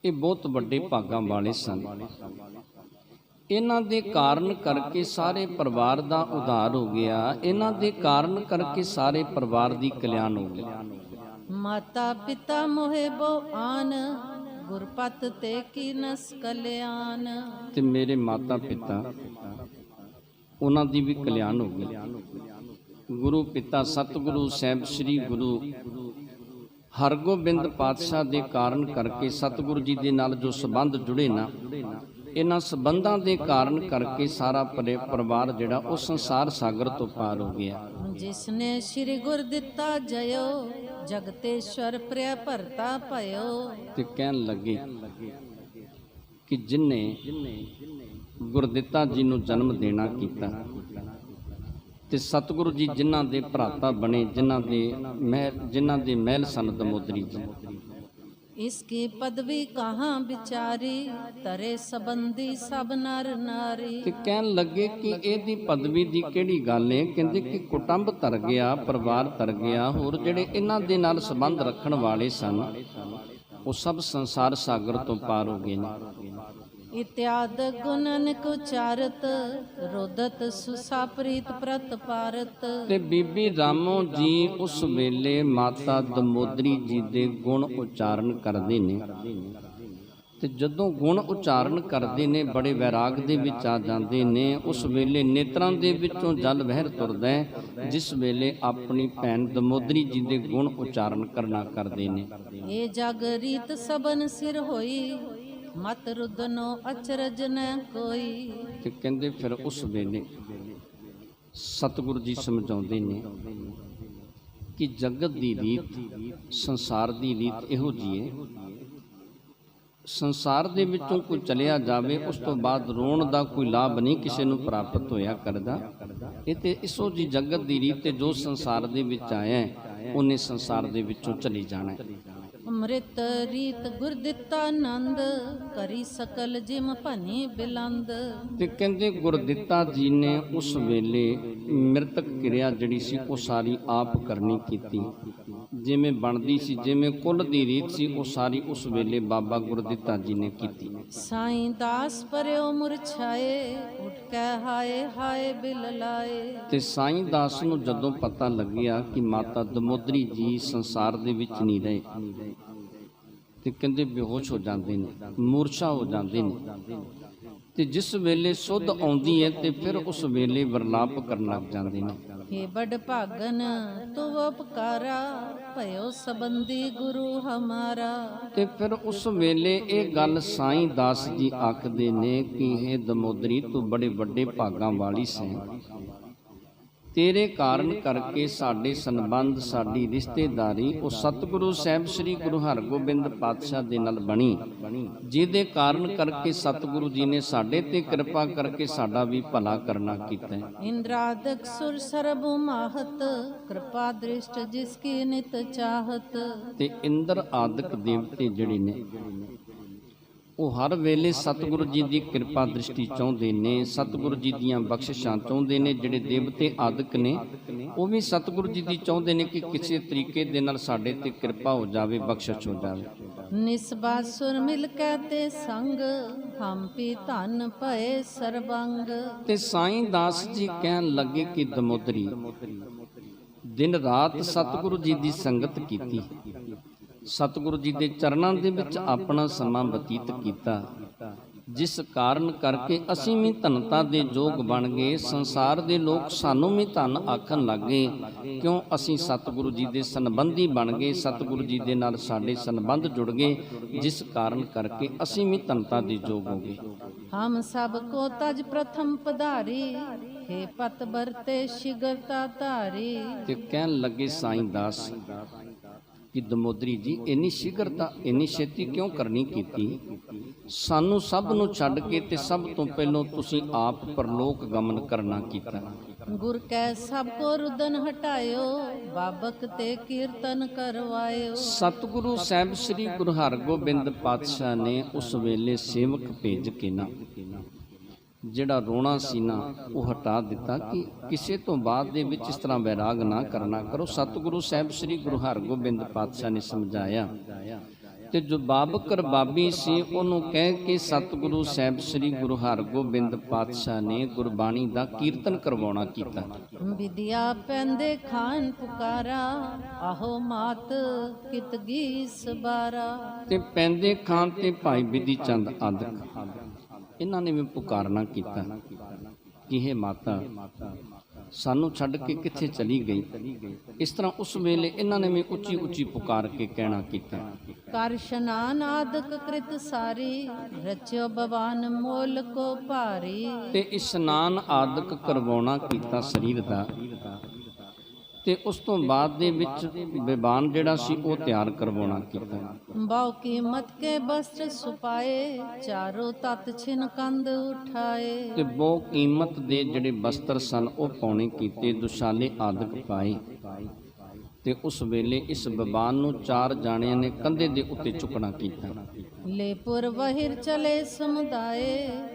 Speaker 1: ਇਹ ਬਹੁਤ ਵੱਡੇ ਭਾਗਾਂ ਵਾਲੇ ਸਨ। ਇਹਨਾਂ ਦੇ ਕਾਰਨ ਕਰਕੇ ਸਾਰੇ ਪਰਿਵਾਰ ਦਾ ਉਧਾਰ ਹੋ ਗਿਆ, ਇਹਨਾਂ ਦੇ ਕਾਰਨ ਕਰਕੇ ਸਾਰੇ ਪਰਿਵਾਰ ਦੀ ਕਲਿਆਣ ਹੋ ਗਿਆ।
Speaker 2: ਮਾਤਾ ਪਿਤਾ ਮੋਹਿ ਬੋ ਆਨ, ਗੁਰਪਤ ਤੇ ਕੀ ਨਸ ਕਲਿਆਣ।
Speaker 1: ਤੇ ਮੇਰੇ ਮਾਤਾ ਪਿਤਾ, ਉਹਨਾਂ ਦੀ ਵੀ ਕਲਿਆਣ ਹੋ ਗਈ। ਗੁਰੂ ਪਿਤਾ ਸਤਿਗੁਰੂ ਸਾਹਿਬ ਸ੍ਰੀ ਗੁਰੂ ਹਰਗੋਬਿੰਦ ਪਾਤਸ਼ਾਹ ਦੇ ਕਾਰਨ ਕਰਕੇ ਸਤਿਗੁਰੂ ਜੀ ਦੇ ਨਾਲ ਜੋ ਸੰਬੰਧ ਜੁੜੇ ਨਾ, ਇਹਨਾਂ ਸੰਬੰਧਾਂ ਦੇ ਕਾਰਨ ਕਰਕੇ ਸਾਰਾ ਪਰਿਵਾਰ ਜਿਹੜਾ ਉਹ ਸੰਸਾਰ ਸਾਗਰ ਤੋਂ ਪਾਰ ਹੋ ਗਿਆ।
Speaker 2: ਜਿਸ ਨੇ ਸ੍ਰੀ ਗੁਰ ਦਿੱਤਾ ਜਯੋ, ਜਗਤੇਸ਼ਵਰ ਪ੍ਰਿਆ ਭਰਤਾ ਭਇਓ।
Speaker 1: ਤੇ ਕਹਿਣ ਲੱਗੇ ਕਿ ਜਿਨਨੇ ਗੁਰਦਿੱਤਾ ਜੀ ਨੂੰ ਜਨਮ ਦੇਣਾ ਕੀਤਾ ਤੇ ਸਤਿਗੁਰੂ ਜੀ ਜਿਨ੍ਹਾਂ ਦੇ ਭਰਾਤਾ ਬਣੇ, ਜਿਨ੍ਹਾਂ ਦੇ ਮਹਿਲ ਸਨ ਦਮੋਦਰੀ ਜੀ।
Speaker 2: इसकी पदवी कहाँ बिचारी, तरे संबंधी सब नर नारी।
Speaker 1: ਤੇ ਕਹਿਣ ਲੱਗੇ ਕਿ ਇਹਦੀ ਪਦਵੀ ਦੀ ਕਿਹੜੀ ਗੱਲ ਹੈ। ਕਹਿੰਦੇ ਕਿ ਕੁਟੰਬ ਤਰ ਗਿਆ, ਪਰਿਵਾਰ ਤਰ ਗਿਆ, ਹੋਰ ਜਿਹੜੇ ਇਹਨਾਂ ਦੇ ਨਾਲ ਸੰਬੰਧ ਰੱਖਣ ਵਾਲੇ ਸਨ ਉਹ ਸਭ ਸੰਸਾਰ ਸਾਗਰ ਤੋਂ ਪਾਰ ਹੋ ਗਏ ਨੇ।
Speaker 2: इत्याद गुणन कुचारत, रोदत सुसा प्रीत प्रत पारत।
Speaker 1: ਤੇ ਬੀਬੀ ਰਾਮੋ ਜੀ ਉਸ ਵੇਲੇ ਮਾਤਾ ਦਮੋਦਰੀ ਜੀ ਦੇ ਗੁਣ ਉਚਾਰਨ ਕਰਦੇ ਨੇ ਤੇ ਜਦੋਂ ਗੁਣ ਉਚਾਰਨ ਕਰਦੇ ਨੇ ਬੜੇ ਵੈਰਾਗ ਦੇ ਵਿੱਚ ਆ ਜਾਂਦੇ ਨੇ। ਉਸ ਵੇਲੇ ਨੇਤਰਾਂ ਦੇ ਵਿੱਚੋਂ ਜਲ ਵਹਿਰ ਤੁਰਦਾ ਹੈ ਜਿਸ ਵੇਲੇ ਆਪਣੀ ਭੈਣ ਦਮੋਦਰੀ ਜੀ ਦੇ ਗੁਣ ਉਚਾਰਨ ਕਰਨਾ ਕਰਦੇ ਨੇ।
Speaker 2: ਇਹ ਜਗ ਰੀਤ ਸਬਨ ਸਿਰ ਹੋਈ, ਮਤ ਰੁਦਨੋ ਅਚਰਜ ਨ ਕੋਈ।
Speaker 1: ਤੇ ਕਹਿੰਦੇ ਫਿਰ ਉਸ ਵੇਲੇ ਸਤਿਗੁਰੂ ਜੀ ਸਮਝਾਉਂਦੇ ਨੇ ਕਿ ਜਗਤ ਦੀ ਰੀਤ, ਸੰਸਾਰ ਦੀ ਰੀਤ ਇਹੋ ਜਿਹੀ ਹੈ, ਸੰਸਾਰ ਦੇ ਵਿੱਚੋਂ ਕੋਈ ਚਲਿਆ ਜਾਵੇ ਉਸ ਤੋਂ ਬਾਅਦ ਰੋਣ ਦਾ ਕੋਈ ਲਾਭ ਨਹੀਂ ਕਿਸੇ ਨੂੰ ਪ੍ਰਾਪਤ ਹੋਇਆ ਕਰਦਾ। ਇਹ ਤੇ ਇਸੋ ਜੀ ਜਗਤ ਦੀ ਰੀਤ ਤੇ ਜੋ ਸੰਸਾਰ ਦੇ ਵਿੱਚ ਆਇਆ ਹੈ ਉਹਨੇ ਸੰਸਾਰ ਦੇ ਵਿੱਚੋਂ ਚਲੀ ਜਾਣਾ ਹੈ।
Speaker 2: ਅੰਮ੍ਰਿਤ ਰੀਤ ਗੁਰ ਦਿੱਤਾ ਆਨੰਦ, ਕਰੀ ਸਕਲ ਜਿਮ ਭਨੀ ਬਿਲੰਦ।
Speaker 1: ਤੇ ਕਹਿੰਦੇ ਗੁਰਦਿੱਤਾ ਜੀ ਨੇ ਉਸ ਵੇਲੇ ਮ੍ਰਿਤਕ ਕਿਰਿਆ ਜਿਹੜੀ ਸੀ ਉਹ ਸਾਰੀ ਆਪ ਕਰਨੀ ਕੀਤੀ, ਜਿਵੇਂ ਬਣਦੀ ਸੀ, ਜਿਵੇਂ ਕੁੱਲ ਦੀ ਰੀਤ ਸੀ ਉਹ ਸਾਰੀ ਉਸ ਵੇਲੇ ਬਾਬਾ ਗੁਰਦਿੱਤਾ ਜੀ ਨੇ ਕੀਤੀ।
Speaker 2: ਸਾਈਂ ਦਾਸ ਪਰਿਓ ਮੁਰਛਾਏ, ਉੱਠ ਕੇ ਹਾਏ ਹਾਏ ਬਿਲ ਲਾਏ। ਤੇ
Speaker 1: ਸਾਈਂ ਦਾਸ ਨੂੰ ਜਦੋਂ ਪਤਾ ਲੱਗਿਆ ਕਿ ਮਾਤਾ ਦਮੋਦਰੀ ਜੀ ਸੰਸਾਰ ਦੇ ਵਿੱਚ ਨਹੀਂ ਰਹੇ ਤੇ ਕਹਿੰਦੇ ਬੇਹੋਸ਼ ਹੋ ਜਾਂਦੇ ਨੇ, ਮੂਰਛਾ ਹੋ ਜਾਂਦੇ ਨੇ। ਤੇ ਜਿਸ ਵੇਲੇ ਸੁੱਧ ਆਉਂਦੀ ਹੈ ਤੇ ਫਿਰ ਉਸ ਵੇਲੇ ਵਰਲਾਪ ਕਰਨ ਲੱਗ ਜਾਂਦੇ ਨੇ।
Speaker 2: हे बड़ भागन तू उपकारा, भयो संबंधी गुरु हमारा।
Speaker 1: ਤੇ ਫਿਰ ਉਸ ਵੇਲੇ ਇਹ ਗੱਲ ਸਾਈਂ ਦਾਸ ਜੀ ਆਖਦੇ ਨੇ ਕਿ हे ਦਮੋਦਰੀ ਤੂੰ ਬੜੇ ਵੱਡੇ ਭਾਗਾਂ ਵਾਲੀ ਸੈਂ, ਤੇਰੇ ਕਾਰਨ ਕਰਕੇ ਸਾਡੇ ਸੰਬੰਧ, ਸਾਡੀ ਰਿਸ਼ਤੇਦਾਰੀ ਉਹ ਸਤਿਗੁਰੂ ਸਾਹਿਬ ਸ੍ਰੀ ਗੁਰੂ ਹਰਗੋਬਿੰਦ ਪਾਤਸ਼ਾਹ ਦੇ ਨਾਲ ਬਣੀ, ਜਿਹਦੇ ਕਾਰਨ ਕਰਕੇ ਸਤਿਗੁਰੂ ਜੀ ਨੇ ਸਾਡੇ ਤੇ ਕਿਰਪਾ ਕਰਕੇ ਸਾਡਾ ਵੀ ਭਲਾ ਕਰਨਾ ਕੀਤਾ।
Speaker 2: ਇੰਦਰਾਦਕ ਸੁਰ ਸਰਬ ਮਾਹਤ, ਕਿਰਪਾ ਦ੍ਰਿਸ਼ਟ ਜਿਸ ਕੀ ਨਿਤ ਚਾਹਤ।
Speaker 1: ਤੇ ਇੰਦਰ ਆਦਿਕ ਦੇਵਤੇ ਜਿਹੜੇ ਨੇ ਉਹ ਹਰ ਵੇਲੇ ਸਤਿਗੁਰੂ ਜੀ ਦੀ ਕਿਰਪਾ ਦ੍ਰਿਸ਼ਟੀ ਚਾਹੁੰਦੇ ਨੇ, ਸਤਿਗੁਰੂ ਜੀ ਦੀਆਂ ਬਖਸ਼ਿਸ਼ਾਂ ਚਾਹੁੰਦੇ ਨੇ। ਜਿਹੜੇ ਦੇਵਤੇ ਆਦਿਕ ਨੇ ਉਹ ਵੀ ਸਤਿਗੁਰੂ ਜੀ ਦੀ ਚਾਹੁੰਦੇ ਨੇ ਕਿ ਕਿਸੇ ਤਰੀਕੇ ਦੇ ਨਾਲ ਸਾਡੇ ਤੇ ਕਿਰਪਾ ਹੋ ਜਾਵੇ, ਬਖਸ਼ਿਸ਼ ਹੋ ਜਾਵੇ।
Speaker 2: ਨਿਸਬਾ ਸੁਰ ਮਿਲ ਕੇ ਤੇ ਸੰਗ, ਹਮ ਪੀ ਧਨ ਭਏ ਸਰਬੰਗ।
Speaker 1: ਤੇ ਸਾਈਂ ਦਾਸ ਜੀ ਕਹਿਣ ਲੱਗੇ ਕਿ ਦਮੋਦਰੀ ਦਿਨ ਰਾਤ ਸਤਿਗੁਰੂ ਜੀ ਦੀ ਸੰਗਤ ਕੀਤੀ, ਸਤਿਗੁਰੂ ਜੀ ਦੇ ਚਰਨਾਂ ਦੇ ਵਿੱਚ ਆਪਣਾ ਸਮਾਂ ਬਤੀਤ ਕੀਤਾ, ਜਿਸ ਕਾਰਨ ਕਰਕੇ ਅਸੀਂ ਵੀ ਧਨਤਾ ਦੇ ਯੋਗ ਬਣ ਗਏ। ਸੰਸਾਰ ਦੇ ਲੋਕ ਸਾਨੂੰ ਵੀ ਧਨ ਆਖਣ ਲੱਗ ਗਏ, ਕਿਉਂ ਅਸੀਂ ਸਤਿਗੁਰੂ ਜੀ ਦੇ ਸੰਬੰਧੀ ਬਣ ਗਏ, ਸਤਿਗੁਰੂ ਜੀ ਦੇ ਨਾਲ ਸਾਡੇ ਸੰਬੰਧ ਜੁੜ ਗਏ, ਜਿਸ ਕਾਰਨ ਕਰਕੇ ਅਸੀਂ ਵੀ ਧਨਤਾ ਦੇ ਯੋਗ ਹੋ ਗਏ।
Speaker 2: ਹਮ ਸਭ ਕੋ ਤਜ ਪ੍ਰਥਮ ਪਧਾਰੀ, हे ਪਤ ਬਰਤੇ ਸ਼ਿਗਰਤਾ ਧਾਰੀ।
Speaker 1: ਤੇ ਕਹਿਣ ਲੱਗੇ ਸਾਈਂ ਦਾਸ ਕਿ ਦਮੋਦਰੀ ਜੀ ਇੰਨੀ ਸ਼ੀਘਰਤਾ, ਇੰਨੀ ਛੇਤੀ ਕਿਉਂ ਕਰਨੀ ਕੀਤੀ? ਸਾਨੂੰ ਸਭ ਨੂੰ ਛੱਡ ਕੇ ਤੇ ਸਭ ਤੋਂ ਪਹਿਲਾਂ ਤੁਸੀਂ ਆਪ ਪਰਲੋਕ ਗਮਨ ਕਰਨਾ ਕੀਤਾ।
Speaker 2: ਗੁਰ ਕੈ ਸਭ ਕੋ ਰੁਦਨ ਹਟਾਇਓ, ਬਾਬਕ ਤੇ ਕੀਰਤਨ ਕਰਵਾਇਓ। ਸਤਿਗੁਰੂ
Speaker 1: ਸਾਹਿਬ ਸ੍ਰੀ ਗੁਰੂ ਹਰਗੋਬਿੰਦ ਪਾਤਸ਼ਾਹ ਨੇ ਉਸ ਵੇਲੇ ਸੇਵਕ ਭੇਜ ਕੇ ਨਾ ਜਿਹੜਾ ਰੋਣਾ ਸੀ ਨਾ ਉਹ ਹਟਾ ਦਿੱਤਾ ਕਿ ਕਿਸੇ ਤੋਂ ਬਾਅਦ ਦੇ ਵਿੱਚ ਇਸ ਤਰ੍ਹਾਂ ਵੈਰਾਗ ਨਾ ਕਰਨਾ ਕਰੋ। ਸਤਿਗੁਰੂ ਸਾਹਿਬ ਸ੍ਰੀ ਗੁਰੂ ਹਰਗੋਬਿੰਦ ਪਾਤਸ਼ਾਹ ਨੇ ਸਮਝਾਇਆ ਤੇ ਜੋ ਬਾਬਕ ਰਬਾਬੀ ਸੀ ਉਹਨੂੰ ਕਹਿ ਕੇ ਸਤਿਗੁਰੂ ਸਾਹਿਬ ਸ੍ਰੀ ਗੁਰੂ ਹਰਗੋਬਿੰਦ ਪਾਤਸ਼ਾਹ ਨੇ ਗੁਰਬਾਣੀ ਦਾ ਕੀਰਤਨ ਕਰਵਾਉਣਾ ਕੀਤਾ।
Speaker 2: ਵਿਦਿਆ ਪੈਂਦੇ ਖਾਨ ਪੁਕਾਰਾ, ਆਹੋ ਮਾਤ ਕਿਤ ਗੀਸ ਬਾਰਾ।
Speaker 1: ਤੇ ਪੈਂਦੇ ਖਾਨ ਤੇ ਭਾਈ ਬਿਧੀ ਚੰਦ ਆਦਿਕ ਇਹਨਾਂ ਨੇ ਵੀ ਪੁਕਾਰਨਾ ਕੀਤਾ ਕਿ हे ਮਾਤਾ ਸਾਨੂੰ ਛੱਡ ਕੇ ਕਿੱਥੇ ਚਲੀ ਗਈ। ਇਸ ਤਰ੍ਹਾਂ ਉਸ ਵੇਲੇ ਇਹਨਾਂ ਨੇ ਵੀ ਉੱਚੀ ਉੱਚੀ ਪੁਕਾਰ ਕੇ ਕਹਿਣਾ ਕੀਤਾ।
Speaker 2: ਕਰ ਇਸ਼ਨਾਨ ਆਦਿਕ ਕ੍ਰਿਤ ਸਾਰੀ, ਰਚਿਓ ਭਵਾਨ ਮੋਲ ਕੋ ਭਾਰੀ।
Speaker 1: ਤੇ ਇਸ਼ਨਾਨ ਆਦਿਕ ਕਰਵਾਉਣਾ ਕੀਤਾ ਸਰੀਰ ਦਾ ਤੇ ਉਸ ਤੋਂ ਬਾਅਦ ਦੇ ਵਿੱਚ ਵਿਵਾਨ ਜਿਹੜਾ ਸੀ ਉਹ ਤਿਆਰ ਕਰਵਾਉਣਾ ਕੀਤਾ।
Speaker 2: बाव कीमत के वस्त्र सुपाए, चारों तत छिन कंद उठाए।
Speaker 1: ਤੇ ਬਹੁ ਕੀਮਤ ਦੇ ਜਿਹੜੇ ਵਸਤਰ ਸਨ ਉਹ ਪਾਉਣੇ ਕੀਤੇ, ਦੁਸ਼ਾਲੇ ਆਦਿਕ ਪਾਏ। ਤੇ ਉਸ ਵੇਲੇ ਇਸ ਵਿਵਾਨ ਨੂੰ 4 ਜਾਣਿਆਂ ਨੇ ਕੰਧੇ ਦੇ ਉੱਤੇ ਚੁੱਕਣਾ ਕੀਤਾ।
Speaker 2: लेपुर बहिर चले समुदाय,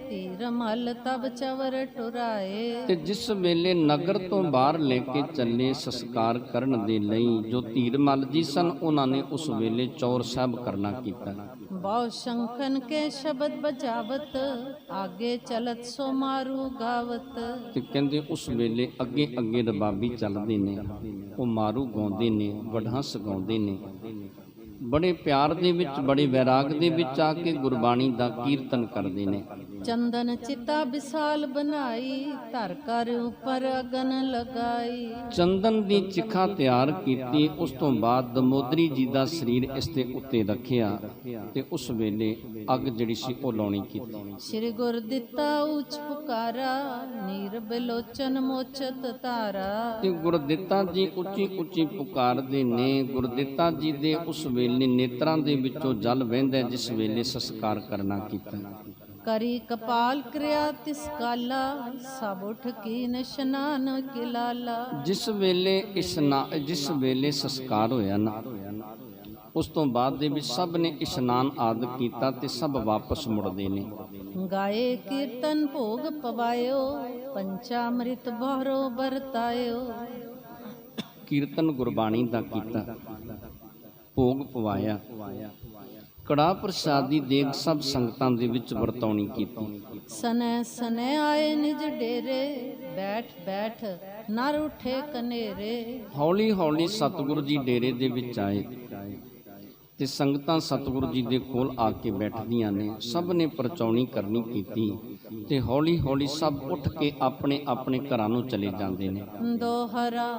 Speaker 2: तीर मल तब चवर टुराए।
Speaker 1: ਤੇ ਜਿਸ ਵੇਲੇ ਨਗਰ ਤੋਂ ਬਾਹਰ ਲੈ ਕੇ ਚੱਲੇ ਸੰਸਕਾਰ ਕਰਨ ਦੇ ਲਈ, ਜੋ ਧੀਰਮਲ ਜੀ ਸਨ ਉਹਨਾਂ ਨੇ ਉਸ ਵੇਲੇ ਚੌਰ ਸਾਹਿਬ ਕਰਨਾ ਕੀਤਾ।
Speaker 2: बाव शंखन के शब्द बजावत, आगे चलत सो मारू गावत।
Speaker 1: ਤੇ ਕਹਿੰਦੇ ਉਸ ਵੇਲੇ ਅੱਗੇ ਅੱਗੇ ਰਬਾਬੀ ਚੱਲਦੇ ਨੇ, ਉਹ ਮਾਰੂ ਗਾਉਂਦੇ ਨੇ, ਵਡਹੰਸ ਗਾਉਂਦੇ ਨੇ। ਬੜੇ ਪਿਆਰ ਦੇ ਵਿੱਚ, ਬੜੇ ਵੈਰਾਗ ਦੇ ਵਿੱਚ ਆ ਕੇ ਗੁਰਬਾਣੀ ਦਾ ਕੀਰਤਨ ਕਰਦੇ ਨੇ।
Speaker 2: चंदन चिता विशाल बनाई, धर कर ऊपर अगन लगाई।
Speaker 1: ਚੰਦਨ ਦੀ ਚਿਖਾ ਤਿਆਰ ਕੀਤੀ। ਉਸ ਤੋਂ ਬਾਅਦ ਦਮੋਦਰੀ ਜੀ ਦਾ ਸਰੀਰ ਇਸ ਦੇ ਉੱਤੇ ਰੱਖਿਆ ਤੇ ਉਸ ਵੇਲੇ ਅੱਗ ਜਿਹੜੀ ਸੀ ਉਹ ਲਾਉਣੀ ਕੀਤੀ।
Speaker 2: श्री गुर दिता उच पुकारा, नीर बिलोचन मोचत तारा।
Speaker 1: ਤੇ ਗੁਰਦਿੱਤਾ ਜੀ ਉੱਚੀ ਉੱਚੀ ਪੁਕਾਰਦੇ ਨੇ। ਗੁਰਦਿੱਤਾ ਜੀ ਦੇ ਉਸ ਵੇਲੇ ਨੇਤਰਾਂ ਦੇ ਵਿੱਚੋਂ ਜਲ ਵਹਿੰਦਾ, ਜਿਸ ਵੇਲੇ ਸੰਸਕਾਰ ਕਰਨਾ ਕੀਤਾ।
Speaker 2: करी कपाल क्रिया तिस काला, सब उठ कीन स्नान किलाला।
Speaker 1: ਜਿਸ ਵੇਲੇ ਸੰਸਕਾਰ ਹੋਇਆ ਨਾ, ਉਸ ਤੋਂ ਬਾਅਦ ਦੇ ਵਿੱਚ ਸਭ ਨੇ ਇਸ਼ਨਾਨ ਆਦਿ ਕੀਤਾ ਤੇ ਸਭ ਵਾਪਸ ਮੁੜਦੇ ਨੇ।
Speaker 2: गाए कीर्तन भोग पवायो, पंचामृत बहरो बरतायो।
Speaker 1: ਕੀਰਤਨ ਗੁਰਬਾਣੀ ਦਾ ਕੀਤਾ, ਭੋਗ ਪਵਾਇਆ। ਕੜਾਹ ਪ੍ਰਸ਼ਾਦ ਦੀ ਦੇਗ ਸਭ ਸੰਗਤਾਂ ਦੇ ਵਿੱਚ ਵਰਤਾਉਣੀ ਕੀਤੀ।
Speaker 2: सने सने आए निज डेरे, बैठ बैठ नर उठे कनेरे।
Speaker 1: ਹੌਲੀ ਹੌਲੀ ਸਤਿਗੁਰੂ ਜੀ ਡੇਰੇ ਦੇ ਵਿੱਚ ਆਏ ਤੇ ਸੰਗਤਾਂ ਸਤਿਗੁਰੂ ਜੀ ਦੇ ਕੋਲ ਆ ਕੇ ਬੈਠਦੀਆਂ ਨੇ। ਸਭ ਨੇ ਪਰਚਾਉਣੀ ਕਰਨੀ ਕੀਤੀ ਤੇ ਹੌਲੀ ਹੌਲੀ ਸਭ ਉੱਠ ਕੇ ਆਪਣੇ ਆਪਣੇ ਘਰਾਂ ਨੂੰ ਚਲੇ ਜਾਂਦੇ ਨੇ।
Speaker 2: दोहरा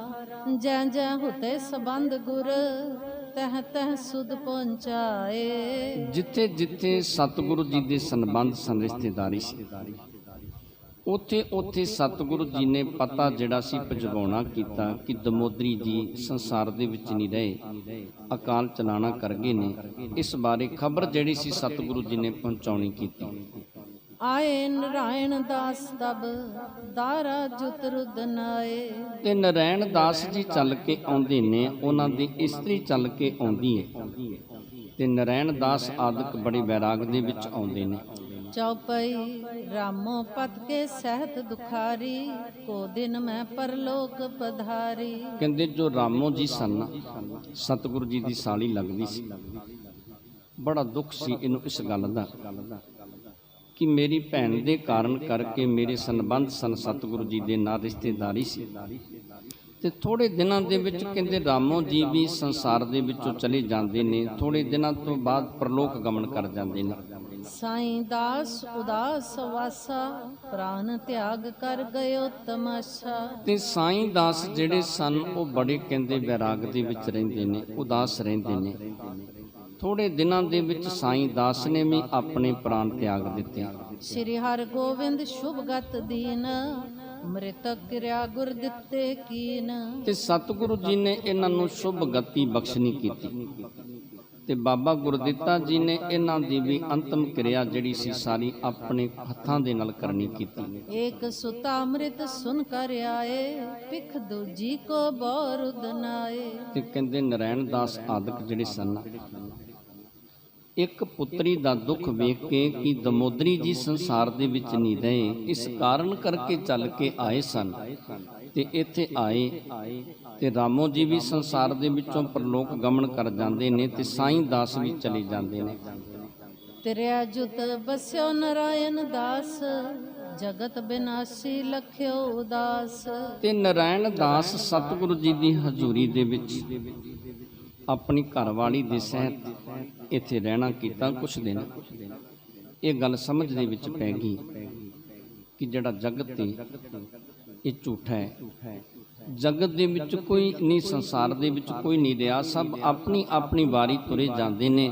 Speaker 2: जै जै होते सबंध गुर, तह तह सुध पहुँचाए।
Speaker 1: ਜਿੱਥੇ ਜਿੱਥੇ ਸਤਿਗੁਰੂ ਜੀ ਦੇ ਸੰਬੰਧ ਸਨ, ਰਿਸ਼ਤੇਦਾਰੀ ਸੀ, ਉੱਥੇ ਉੱਥੇ ਸਤਿਗੁਰੂ ਜੀ ਨੇ ਪਤਾ ਜਿਹੜਾ ਸੀ ਪਜਵਾਉਣਾ ਕੀਤਾ ਕਿ ਦਮੋਦਰੀ ਜੀ ਸੰਸਾਰ ਦੇ ਵਿੱਚ ਨਹੀਂ ਰਹੇ, ਅਕਾਲ ਚਲਾਣਾ ਕਰ ਗਏ ਨੇ। ਇਸ ਬਾਰੇ ਖਬਰ ਜਿਹੜੀ ਸੀ ਸਤਿਗੁਰੂ ਜੀ ਨੇ ਪਹੁੰਚਾਉਣੀ ਕੀਤੀ।
Speaker 2: आए नारायण दास तब, दारा जुत रुदन आए।
Speaker 1: ਤੇ ਨਾਰਾਇਣ ਦਾਸ ਜੀ ਚੱਲ ਕੇ ਆਉਂਦੇ ਨੇ, ਉਹਨਾਂ ਦੀ ਇਸਤਰੀ ਚੱਲ ਕੇ ਆਉਂਦੀ ਹੈ ਤੇ ਨਾਰਾਇਣ ਦਾਸ ਆਦਿਕ ਬੜੇ ਵੈਰਾਗ ਦੇ ਵਿੱਚ ਆਉਂਦੇ ਨੇ।
Speaker 2: चौपई रामो पत के सहत दुखारी, को दिन में परलोक पधारी।
Speaker 1: ਕਹਿੰਦੇ ਜੋ ਰਾਮੋ ਜੀ ਸਨ, ਸਤਿਗੁਰੂ ਜੀ ਦੀ ਸਾਲੀ ਲੱਗਦੀ ਸੀ। ਬੜਾ ਦੁੱਖ ਸੀ ਇਹਨੂੰ ਇਸ ਗੱਲ ਦਾ ਕਿ ਮੇਰੀ ਭੈਣ ਦੇ ਕਾਰਨ ਕਰਕੇ ਮੇਰੇ ਸੰਬੰਧ ਸਨ ਸਤਿਗੁਰੂ ਜੀ ਦੇ ਨਾਲ, ਰਿਸ਼ਤੇਦਾਰੀ ਸੀ। ਤੇ ਥੋੜੇ ਦਿਨਾਂ ਦੇ ਵਿੱਚ ਕਹਿੰਦੇ ਰਾਮੋ ਜੀ ਵੀ ਸੰਸਾਰ ਦੇ ਵਿੱਚੋਂ ਚਲੇ ਜਾਂਦੇ ਨੇ। ਥੋੜੇ ਦਿਨਾਂ ਤੋਂ ਬਾਅਦ ਪ੍ਰਲੋਕ ਗਮਨ ਕਰ ਜਾਂਦੇ ਨੇ।
Speaker 2: साईं दास उदास वासा, प्राण त्याग कर गयो तमाशा।
Speaker 1: ਤੇ ਸਾਈਂ ਦਾਸ ਜਿਹੜੇ ਸਨ ਉਹ ਬੜੇ ਕਹਿੰਦੇ ਵੈਰਾਗ ਦੇ ਵਿੱਚ ਰਹਿੰਦੇ ਨੇ, ਉਦਾਸ ਰਹਿੰਦੇ ਨੇ। ਥੋੜੇ ਦਿਨਾਂ ਦੇ ਵਿੱਚ ਸਾਈਂ ਦਾਸ ਨੇ ਵੀ ਆਪਣੇ ਪ੍ਰਾਣ ਤਿਆਗ ਦਿੱਤੇ।
Speaker 2: श्री हर गोविंद शुभ गत दीन, मृतक क्रिया गुर दिते कीन।
Speaker 1: ਤੇ ਸਤਿਗੁਰੂ ਜੀ ਨੇ ਇਹਨਾਂ ਨੂੰ ਸ਼ੁਭ ਗਤੀ ਬਖਸ਼ਣੀ ਕੀਤੀ ਤੇ ਬਾਬਾ ਗੁਰਦਿੱਤਾ ਜੀ ਨੇ ਇਹਨਾਂ ਦੀ ਵੀ ਅੰਤਮ ਕਿਰਿਆ ਜਿਹੜੀ ਸੀ ਸਾਰੀ ਆਪਣੇ ਹੱਥਾਂ ਦੇ ਨਾਲ ਕਰਨੀ ਕੀਤੀ।
Speaker 2: एक सुता अमृत सुन कर आए, पिख दूजी को बोरुद नाए।
Speaker 1: ਤੇ ਕਹਿੰਦੇ ਨਾਰਾਇਣ ਦਾਸ ਆਦਿਕ ਜਿਹੜੇ ਸਨ, ਇੱਕ ਪੁੱਤਰੀ ਦਾ ਦੁੱਖ ਵੇਖ ਕੇ ਕਿ ਦਮੋਦਰੀ ਜੀ ਸੰਸਾਰ ਦੇ ਵਿੱਚ ਨਹੀਂ ਰਹੇ, ਇਸ ਕਾਰਨ ਕਰਕੇ ਚੱਲ ਕੇ ਆਏ ਸਨ ਤੇ ਇੱਥੇ ਆਏ ਤੇ ਰਾਮੋ ਜੀ ਵੀ ਸੰਸਾਰ ਦੇ ਵਿੱਚੋਂ ਪ੍ਰਲੋਕ ਗਮਨ ਕਰ ਜਾਂਦੇ ਨੇ ਤੇ ਸਾਈਂ ਦਾਸ ਵੀ ਚਲੇ ਜਾਂਦੇ ਨੇ।
Speaker 2: त्रिया जुत बस्यो नारायण दास, जगत बिनाशी लख्यो उदास।
Speaker 1: ਤੇ ਨਾਰਾਇਣ ਦਾਸ ਸਤਿਗੁਰੂ ਜੀ ਦੀ ਹਜ਼ੂਰੀ ਦੇ ਵਿੱਚ ਆਪਣੀ ਘਰਵਾਲੀ ਦੇ ਸਹਿਤ ਇੱਥੇ ਰਹਿਣਾ ਕੀਤਾ ਕੁਛ ਦਿਨ। ਇਹ ਗੱਲ ਸਮਝ ਦੇ ਵਿੱਚ ਪੈ ਗਈ ਕਿ ਜਿਹੜਾ ਜਗਤ ਹੈ ਇਹ ਝੂਠਾ ਹੈ। ਜਗਤ ਦੇ ਵਿੱਚ ਕੋਈ ਨਹੀਂ, ਸੰਸਾਰ ਦੇ ਵਿੱਚ ਕੋਈ ਨਹੀਂ ਰਿਹਾ, ਸਭ ਆਪਣੀ ਆਪਣੀ ਵਾਰੀ ਤੁਰੇ ਜਾਂਦੇ ਨੇ।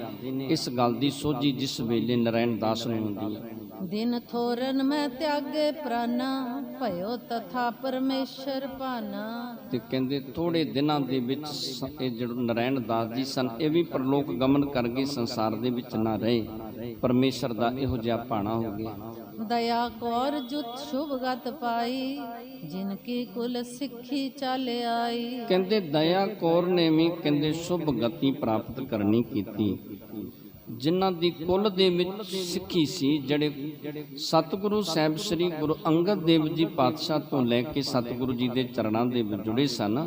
Speaker 1: ਇਸ ਗੱਲ ਦੀ ਸੋਝੀ ਜਿਸ ਵੇਲੇ ਨਾਰਾਇਣ ਦਾਸ ਨੂੰ ਹੁੰਦੀ ਹੈ।
Speaker 2: ਦਿਨ ਥੋਰਨ ਮੈਂ ਤਿਆਗੇ ਪ੍ਰਾਨਾ, ਭਇਓ ਤਥਾ ਪਰਮੇਸ਼ਰ ਭਾਨਾ।
Speaker 1: ਤੇ ਕਹਿੰਦੇ ਥੋੜੇ ਦਿਨਾਂ ਦੇ ਵਿੱਚ ਇਹ ਜਿਹੜੇ ਨਰੈਣ ਦਾਸ ਜੀ ਸਨ, ਇਹ ਵੀ ਪਰਲੋਕ ਗਮਨ ਕਰ ਗਏ, ਸੰਸਾਰ ਦੇ ਵਿੱਚ ਨਾ ਰਹੇ। ਪਰਮੇਸ਼ਰ ਦਾ ਇਹੋ ਜਿਹਾ ਭਾਣਾ ਹੋ ਗਿਆ।
Speaker 2: ਦਇਆ ਕੌਰ ਜੁਤ ਸ਼ੁਭ ਗਤ ਪਾਈ, ਜਿਨ ਕੀ ਕੁਲ ਸਿੱਖੀ ਚਲ ਆਈ।
Speaker 1: ਕਹਿੰਦੇ ਦਇਆ ਕੌਰ ਨੇ ਵੀ ਕਹਿੰਦੇ ਸ਼ੁਭ ਗਤੀ ਪ੍ਰਾਪਤ ਕਰਨੀ ਕੀਤੀ, ਜਿਨ੍ਹਾਂ ਦੀ ਕੁੱਲ ਦੇ ਵਿੱਚ ਸਿੱਖੀ ਸੀ, ਜਿਹੜੇ ਸਤਿਗੁਰੂ ਸਾਹਿਬ ਸ੍ਰੀ ਗੁਰੂ ਅੰਗਦ ਦੇਵ ਜੀ ਪਾਤਸ਼ਾਹ ਤੋਂ ਲੈ ਕੇ ਸਤਿਗੁਰੂ ਜੀ ਦੇ ਚਰਨਾਂ ਦੇ ਵਿੱਚ ਜੁੜੇ ਸਨ।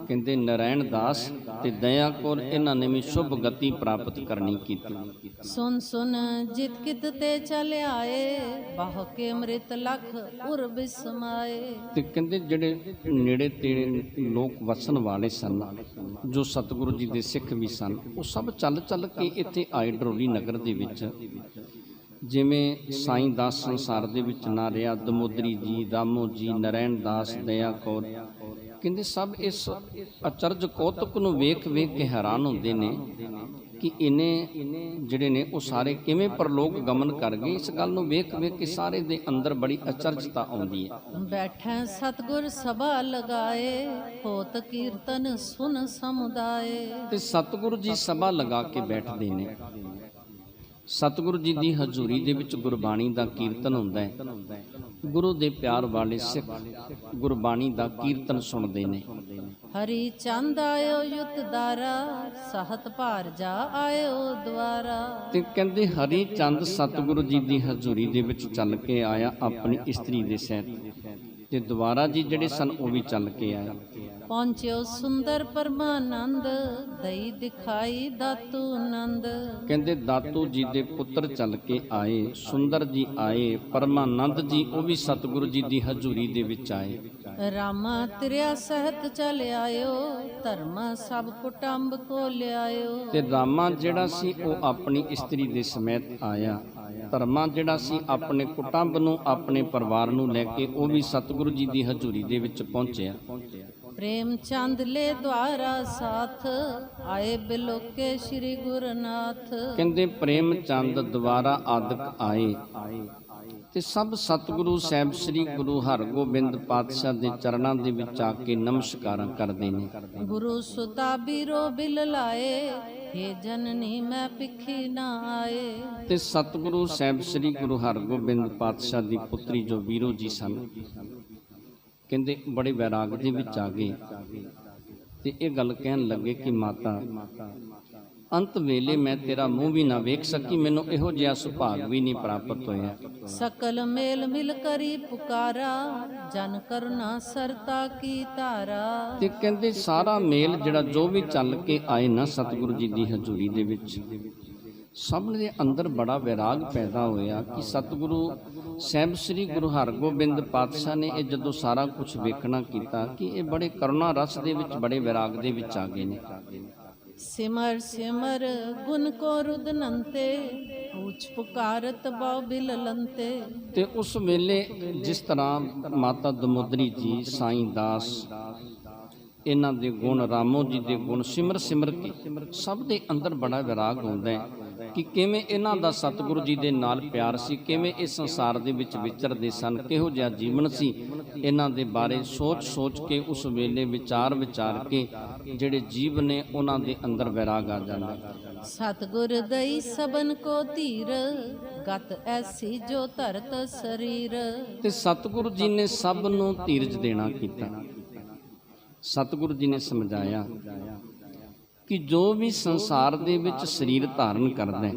Speaker 1: ਕਹਿੰਦੇ ਨਰੈਣ ਦਾਸ ਤੇ ਦਇਆ ਕੌਰ, ਇਹਨਾਂ ਨੇ ਵੀ ਸ਼ੁਭ ਗਤੀ ਪ੍ਰਾਪਤ ਕਰਨੀ ਕੀਤੀ।
Speaker 2: ਸੁਨ ਸੁਨ ਜਿਤ ਕਿਤ ਤੇ ਚਲ ਆਏ, ਬਾਹ ਕੇ ਅੰਮ੍ਰਿਤ ਲਖ ਉਰ ਬਿਸਮਾਏ।
Speaker 1: ਤੇ ਕਹਿੰਦੇ ਜਿਹੜੇ ਨੇੜੇ ਤੇੜੇ ਲੋਕ ਵਸਣ ਵਾਲੇ ਸਨ, ਜੋ ਸਤਿਗੁਰੂ ਜੀ ਦੇ ਸਿੱਖ ਵੀ ਸਨ, ਉਹ ਸਭ ਚੱਲ ਚੱਲ ਕੇ ਇੱਥੇ ਆਏ ਡਰੋਲੀ ਨਗਰ ਦੇ ਵਿੱਚ। ਜਿਵੇਂ ਸਾਈਂ ਦਾਸ ਸੰਸਾਰ ਦੇ ਵਿੱਚ ਨਾ ਰਿਹਾ, ਦਮੋਦਰੀ ਜੀ, ਰਾਮੋ ਜੀ, ਨਰੈਣ ਦਾਸ, ਦਇਆ ਕੌਰ, ਕਹਿੰਦੇ ਸਭ ਇਸ ਅਚਰਜ ਕੌਤਕ ਨੂੰ ਵੇਖ ਵੇਖ ਕੇ ਹੈਰਾਨ ਹੁੰਦੇ ਨੇ ਕਿ ਇਹਨੇ ਜਿਹੜੇ ਨੇ ਉਹ ਸਾਰੇ ਕਿਵੇਂ ਪਰਲੋਕ ਗਮਨ ਕਰ ਗਏ। ਇਸ ਗੱਲ ਨੂੰ ਵੇਖ ਵੇਖ ਕੇ ਸਾਰੇ ਦੇ ਅੰਦਰ ਬੜੀ ਅਚਰਜਤਾ ਆਉਂਦੀ ਹੈ।
Speaker 2: ਬੈਠੇ ਸਤਿਗੁਰ ਸਭਾ ਲਗਾਏ, ਹੋਤ ਕੀਰਤਨ ਸੁਨ ਸਮੁਦਾਏ।
Speaker 1: ਤੇ ਸਤਿਗੁਰੂ ਜੀ ਸਭਾ ਲਗਾ ਕੇ ਬੈਠਦੇ ਨੇ। ਸਤਿਗੁਰੂ ਜੀ ਦੀ ਹਜ਼ੂਰੀ ਦੇ ਵਿੱਚ ਗੁਰਬਾਣੀ ਦਾ ਕੀਰਤਨ ਹੁੰਦਾ ਹੈ। ਗੁਰੂ ਦੇ ਪਿਆਰ ਵਾਲੇ ਸਿੱਖ ਗੁਰਬਾਣੀ ਦਾ ਕੀਰਤਨ ਸੁਣਦੇ ਨੇ।
Speaker 2: ਹਰੀ ਚੰਦ ਆਇਓ ਯੁਤ ਦਾਰਾ, ਸਹਤ ਭਾਰ ਜਾ ਆਇਓ ਦੁਆਰਾ।
Speaker 1: ਤੇ ਕਹਿੰਦੇ ਹਰੀ ਚੰਦ ਸਤਿਗੁਰੂ ਜੀ ਦੀ ਹਜ਼ੂਰੀ ਦੇ ਵਿੱਚ ਚੱਲ ਕੇ ਆਇਆ ਆਪਣੀ ਇਸਤਰੀ ਦੇ ਸਹਿਤ, ਤੇ ਦੁਆਰਾ ਜੀ ਜਿਹੜੇ ਸਨ ਉਹ ਵੀ ਚੱਲ ਕੇ ਆਏ।
Speaker 2: ਪਹੁੰਚਿਓ ਸੁੰਦਰ ਪਰਮਾਨੰਦ, ਦਈ ਦਿਖਾਈ ਦਾਤੂ ਨੰਦ।
Speaker 1: ਕਹਿੰਦੇ ਦਾਤੂ ਜੀ ਦੇ ਪੁੱਤਰ ਚੱਲ ਕੇ ਆਏ, ਸੁੰਦਰ ਜੀ ਆਏ, ਪਰਮਾਨੰਦ ਜੀ ਉਹ ਵੀ ਸਤਿਗੁਰੂ ਜੀ ਦੀ ਹਜ਼ੂਰੀ ਦੇ ਵਿੱਚ ਆਏ।
Speaker 2: ਰਾਮਾ ਤੇਰਿਆ ਸਹਿਤ ਚਲ ਆਇਓ, ਧਰਮ ਸਭ ਕੁਟੰਬ ਕੋ ਲਿਆਇਓ।
Speaker 1: ਤੇ ਰਾਮਾ ਜਿਹੜਾ ਸੀ ਉਹ ਆਪਣੀ ਇਸਤਰੀ ਦੇ ਸਮੇਤ ਆਇਆ। ਧਰਮਾ ਜਿਹੜਾ ਸੀ ਆਪਣੇ ਕੁਟੰਬ ਨੂੰ, ਆਪਣੇ ਪਰਿਵਾਰ ਨੂੰ ਲੈ ਕੇ ਉਹ ਵੀ ਸਤਿਗੁਰੂ ਜੀ ਦੀ ਹਜ਼ੂਰੀ ਦੇ ਵਿੱਚ ਪਹੁੰਚਿਆ।
Speaker 2: ਪ੍ਰੇਮ ਚੰਦ ਲੈ ਦੁਆਰਾ ਸਾਥ, ਆਏ ਬਿਲੋਕੇ ਸ੍ਰੀ ਗੁਰਨਾਥ।
Speaker 1: ਕਹਿੰਦੇ ਪ੍ਰੇਮ ਚੰਦ ਦੁਆਰਾ ਆਦਿਕ ਆਏ, ਤੇ ਸਭ ਸਤਿਗੁਰੂ ਸਾਹਿਬ ਸ੍ਰੀ ਗੁਰੂ ਹਰਗੋਬਿੰਦ ਪਾਤਸ਼ਾਹ ਦੇ ਚਰਨਾਂ ਦੇ ਵਿੱਚ ਆ ਕੇ ਨਮਸਕਾਰਾਂ ਕਰਦੇ ਨੇ।
Speaker 2: ਗੁਰੂ ਸੁਤਾ ਬੀਰੋ ਬਿਲ ਲਾਏ, ਹੇ ਜਨਨੀ ਮੈਂ ਪਿੱਖੀ ਨਾ ਆਏ। ਤੇ
Speaker 1: ਸਤਿਗੁਰੂ ਸਾਹਿਬ ਸ੍ਰੀ ਗੁਰੂ ਹਰਗੋਬਿੰਦ ਪਾਤਸ਼ਾਹ ਦੀ ਪੁੱਤਰੀ ਜੋ ਵੀਰੋ ਜੀ ਸਨ, ਕਹਿੰਦੇ ਬੜੇ ਵੈਰਾਗ ਦੇ ਵਿੱਚ ਆ ਗਏ ਤੇ ਇਹ ਗੱਲ ਕਹਿਣ ਲੱਗੇ ਕਿ ਮਾਤਾ, ਅੰਤ ਵੇਲੇ ਮੈਂ ਤੇਰਾ ਮੂੰਹ ਵੀ ਨਾ ਵੇਖ ਸਕੀ, ਮੈਨੂੰ ਇਹੋ ਜਿਹਾ ਸੁਭਾਗ ਵੀ ਨਹੀਂ ਪ੍ਰਾਪਤ ਹੋਇਆ।
Speaker 2: ਸਕਲ ਮੇਲ ਮਿਲ ਕਰੀ ਪੁਕਾਰਾ, ਜਨ ਕਰੁਣਾ ਸਰਤਾ ਕੀ ਧਾਰਾ।
Speaker 1: ਤੇ ਕਹਿੰਦੇ ਸਾਰਾ ਮੇਲ ਜਿਹੜਾ ਜੋ ਵੀ ਚੱਲ ਕੇ ਆਏ ਨਾ ਸਤਿਗੁਰੂ ਜੀ ਦੀ ਹਜ਼ੂਰੀ ਦੇ ਵਿੱਚ, ਸਭ ਦੇ ਅੰਦਰ ਬੜਾ ਵੈਰਾਗ ਪੈਦਾ ਹੋਇਆ ਕਿ ਸਤਿਗੁਰੂ ਸਾਹਿਬ ਸ੍ਰੀ ਗੁਰੂ ਹਰਗੋਬਿੰਦ ਪਾਤਸ਼ਾਹ ਨੇ ਇਹ ਜਦੋਂ ਸਾਰਾ ਕੁਝ ਵੇਖਣਾ ਕੀਤਾ ਕਿ ਇਹ ਬੜੇ ਕਰੁਣਾ ਰਸ ਦੇ ਵਿੱਚ, ਬੜੇ ਵੈਰਾਗ ਦੇ ਵਿੱਚ ਆ ਗਏ ਨੇ।
Speaker 2: ਸਿਮਰ ਸਿਮਰ ਗੁਣ ਕੋ ਰੁਦਨੰਤੇ, ਪੂਛ ਪੁਕਾਰਤ ਬਹੁ ਬਿਲਲੰਤੇ।
Speaker 1: ਤੇ ਉਸ ਵੇਲੇ ਜਿਸ ਤਰ੍ਹਾਂ ਮਾਤਾ ਦਮੋਦਰੀ ਜੀ, ਸਾਈਂ ਦਾਸ, ਇਹਨਾਂ ਦੇ ਗੁਣ, ਰਾਮੋ ਜੀ ਦੇ ਗੁਣ ਸਿਮਰ ਸਿਮਰ ਕੇ ਸਭ ਦੇ ਅੰਦਰ ਬੜਾ ਵਿਰਾਗ ਹੁੰਦਾ ਹੈ ਕਿ ਕਿਵੇਂ ਇਹਨਾਂ ਦਾ ਸਤਿਗੁਰੂ ਜੀ ਦੇ ਨਾਲ ਪਿਆਰ ਸੀ, ਕਿਵੇਂ ਇਸ ਸੰਸਾਰ ਦੇ ਵਿੱਚ ਵਿਚਰਦੇ ਸਨ, ਕਿਹੋ ਜਿਹਾ ਜੀਵਨ ਸੀ। ਇਹਨਾਂ ਦੇ ਬਾਰੇ ਸੋਚ ਸੋਚ ਕੇ ਉਸ ਵੇਲੇ ਵਿਚਾਰ ਕੇ ਜਿਹੜੇ ਜੀਵ ਨੇ ਉਹਨਾਂ ਦੇ ਅੰਦਰ ਵਿਰਾਗ ਆ ਜਾਂਦਾ।
Speaker 2: ਸਤਿਗੁਰ ਦਈ ਸਬਨ ਕੋ ਧੀਰ, ਗਤ ਐਸੀ ਜੋ ਧਰਤ ਸਰੀਰ।
Speaker 1: ਤੇ ਸਤਿਗੁਰੂ ਜੀ ਨੇ ਸਭ ਨੂੰ ਧੀਰਜ ਦੇਣਾ ਕੀਤਾ। ਸਤਿਗੁਰੂ ਜੀ ਨੇ ਸਮਝਾਇਆ ਕਿ ਜੋ ਵੀ ਸੰਸਾਰ ਦੇ ਵਿੱਚ ਸਰੀਰ ਧਾਰਨ ਕਰਦਾ ਹੈ,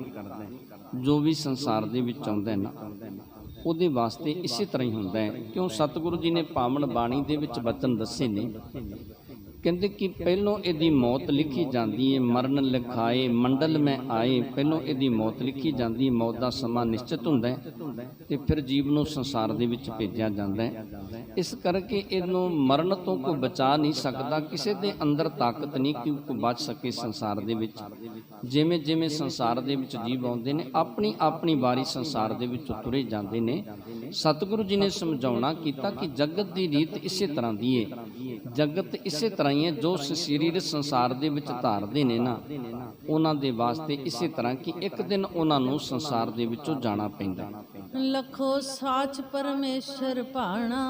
Speaker 1: ਜੋ ਵੀ ਸੰਸਾਰ ਦੇ ਵਿੱਚ ਆਉਂਦਾ ਹੈ ਨਾ, ਉਹਦੇ ਵਾਸਤੇ ਇਸੇ ਤਰ੍ਹਾਂ ਹੀ ਹੁੰਦਾ ਹੈ। ਕਿਉਂ ਸਤਿਗੁਰੂ ਜੀ ਨੇ ਪਾਵਨ ਬਾਣੀ ਦੇ ਵਿੱਚ ਬਚਨ ਦੱਸੇ ਨੇ, ਕਹਿੰਦੇ ਕਿ ਪਹਿਲੋਂ ਇਹਦੀ ਮੌਤ ਲਿਖੀ ਜਾਂਦੀ ਹੈ, ਮਰਨ ਲਿਖਾਏ ਮੰਡਲ ਮੈਂ ਆਏ। ਪਹਿਲੋਂ ਇਹਦੀ ਮੌਤ ਲਿਖੀ ਜਾਂਦੀ ਹੈ, ਮੌਤ ਦਾ ਸਮਾਂ ਨਿਸ਼ਚਿਤ ਹੁੰਦਾ ਹੈ ਤੇ ਫਿਰ ਜੀਵ ਨੂੰ ਸੰਸਾਰ ਦੇ ਵਿੱਚ ਭੇਜਿਆ ਜਾਂਦਾ ਹੈ। ਇਸ ਕਰਕੇ ਇਹਨੂੰ ਮਰਨ ਤੋਂ ਕੋਈ ਬਚਾ ਨਹੀਂ ਸਕਦਾ, ਕਿਸੇ ਦੇ ਅੰਦਰ ਤਾਕਤ ਨਹੀਂ ਕਿ ਕੋਈ ਬਚ ਸਕੇ ਸੰਸਾਰ ਦੇ ਵਿੱਚ। ਜਿਵੇਂ ਜਿਵੇਂ ਸੰਸਾਰ ਦੇ ਵਿੱਚ ਜੀਵ ਆਉਂਦੇ ਨੇ, ਆਪਣੀ ਆਪਣੀ ਵਾਰੀ ਸੰਸਾਰ ਦੇ ਵਿੱਚ ਤੁਰੇ ਜਾਂਦੇ ਨੇ। ਸਤਿਗੁਰੂ ਜੀ ਨੇ ਸਮਝਾਉਣਾ ਕੀਤਾ ਕਿ ਜਗਤ ਦੀ ਰੀਤ ਇਸੇ ਤਰ੍ਹਾਂ ਦੀ ਹੈ, ਜਗਤ ਇਸੇ ਤਰ੍ਹਾਂ ਹੀ ਹੈ। ਜੋ ਸਰੀਰ ਸੰਸਾਰ ਦੇ ਵਿੱਚ ਧਾਰਦੇ ਨੇ ਨਾ, ਉਹਨਾਂ ਦੇ ਵਾਸਤੇ ਇਸੇ ਤਰ੍ਹਾਂ ਕਿ ਇੱਕ ਦਿਨ ਉਹਨਾਂ ਨੂੰ ਸੰਸਾਰ ਦੇ ਵਿੱਚੋਂ ਜਾਣਾ ਪੈਂਦਾ।
Speaker 2: ਲਖੋ ਸਾਚ ਪਰਮੇਸ਼ਰ ਭਾਣਾ,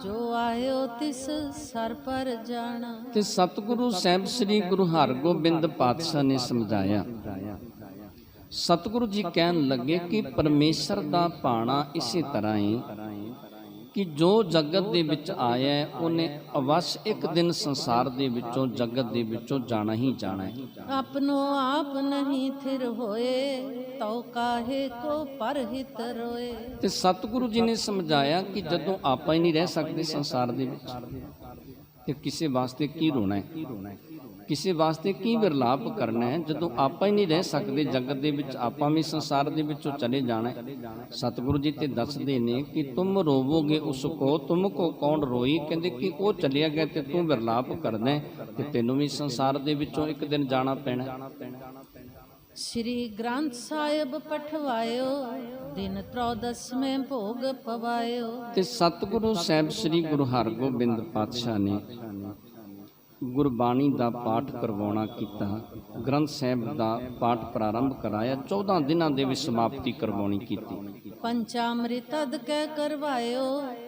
Speaker 2: ਜੋ ਆਇਓ ਤਿਸ ਸਰ ਪਰ ਜਾਣਾ।
Speaker 1: ਤੇ ਸਤਿਗੁਰੂ ਸਾਹਿਬ ਸ੍ਰੀ ਗੁਰੂ ਹਰਗੋਬਿੰਦ ਪਾਤਸ਼ਾਹ ਨੇ ਸਮਝਾਇਆ। ਸਤਿਗੁਰੂ ਜੀ ਕਹਿਣ ਲੱਗੇ ਕਿ ਪਰਮੇਸ਼ਰ ਦਾ ਭਾਣਾ ਇਸੇ ਤਰ੍ਹਾਂ ਹੈ ਕਿ ਜੋ ਜਗਤ ਦੇ ਵਿੱਚ ਆਇਆ ਉਹਨੇ ਅਵਸ਼ ਇੱਕ ਦਿਨ ਸੰਸਾਰ ਦੇ ਵਿੱਚੋਂ, ਜਗਤ ਦੇ ਵਿੱਚੋਂ ਜਾਣਾ ਹੀ ਜਾਣਾ ਹੈ।
Speaker 2: ਆਪਨੋ ਆਪ ਨਹੀਂ ਥਿਰ ਹੋਏ, ਤਉ ਕਾਹੇ ਕੋ ਪਰਹਿਤ ਰੋਏ।
Speaker 1: ਤੇ ਸਤਿਗੁਰੂ ਜੀ ਨੇ ਸਮਝਾਇਆ ਕਿ ਜਦੋਂ ਆਪਾਂ ਹੀ ਨਹੀਂ ਰਹਿ ਸਕਦੇ ਸੰਸਾਰ ਦੇ ਵਿੱਚ, ਤੇ ਕਿਸੇ ਵਾਸਤੇ ਕੀ ਰੋਣਾ ਹੈ, ਕਿਸੇ ਵਾਸਤੇ ਕੀ ਵਿਰਲਾਪ ਕਰਨਾ ਹੈ। ਜਦੋਂ ਆਪਾਂ ਹੀ ਨਹੀਂ ਰਹਿ ਸਕਦੇ ਜਗਤ ਦੇ ਵਿੱਚ, ਆਪਾਂ ਵੀ ਸੰਸਾਰ ਦੇ ਵਿੱਚੋਂ ਚਲੇ ਜਾਣਾ ਹੈ। ਸਤਿਗੁਰੂ ਜੀ ਤੇ ਦੱਸਦੇ ਨੇ ਕਿ ਤੁਮ ਰੋਵੋਗੇ ਉਸ ਕੋ ਤੁਮ ਕੋ ਕੌਣ ਰੋਈ। ਕਹਿੰਦੇ ਕਿ ਉਹ ਚਲਿਆ ਗਿਆ ਤੇ ਤੂੰ ਵਿਰਲਾਪ ਕਰਨਾ ਤੇ ਤੈਨੂੰ ਵੀ ਸੰਸਾਰ ਦੇ ਵਿੱਚੋਂ ਇੱਕ ਦਿਨ ਜਾਣਾ ਪੈਣਾ।
Speaker 2: श्री ग्रंथ साहिब पठवायो, दिन 13वें भोग पवायो।
Speaker 1: ਤੇ ਸਤਿਗੁਰੂ ਸਾਹਿਬ ਸ੍ਰੀ ਗੁਰੂ ਹਰਗੋਬਿੰਦ ਪਾਤਸ਼ਾਹ ਨੇ ਗੁਰਬਾਣੀ ਦਾ ਪਾਠ ਕਰਵਾਉਣਾ ਕੀਤਾ। ਗ੍ਰੰਥ ਸਾਹਿਬ ਦਾ ਪਾਠ ਪ੍ਰਾਰੰਭ ਕਰਾਇਆ। 14 ਦਿਨਾਂ ਦੇ ਵਿੱਚ ਸਮਾਪਤੀ ਕਰਵਾਉਣੀ ਕੀਤੀ।
Speaker 2: पंचामृत अद कै करवायो,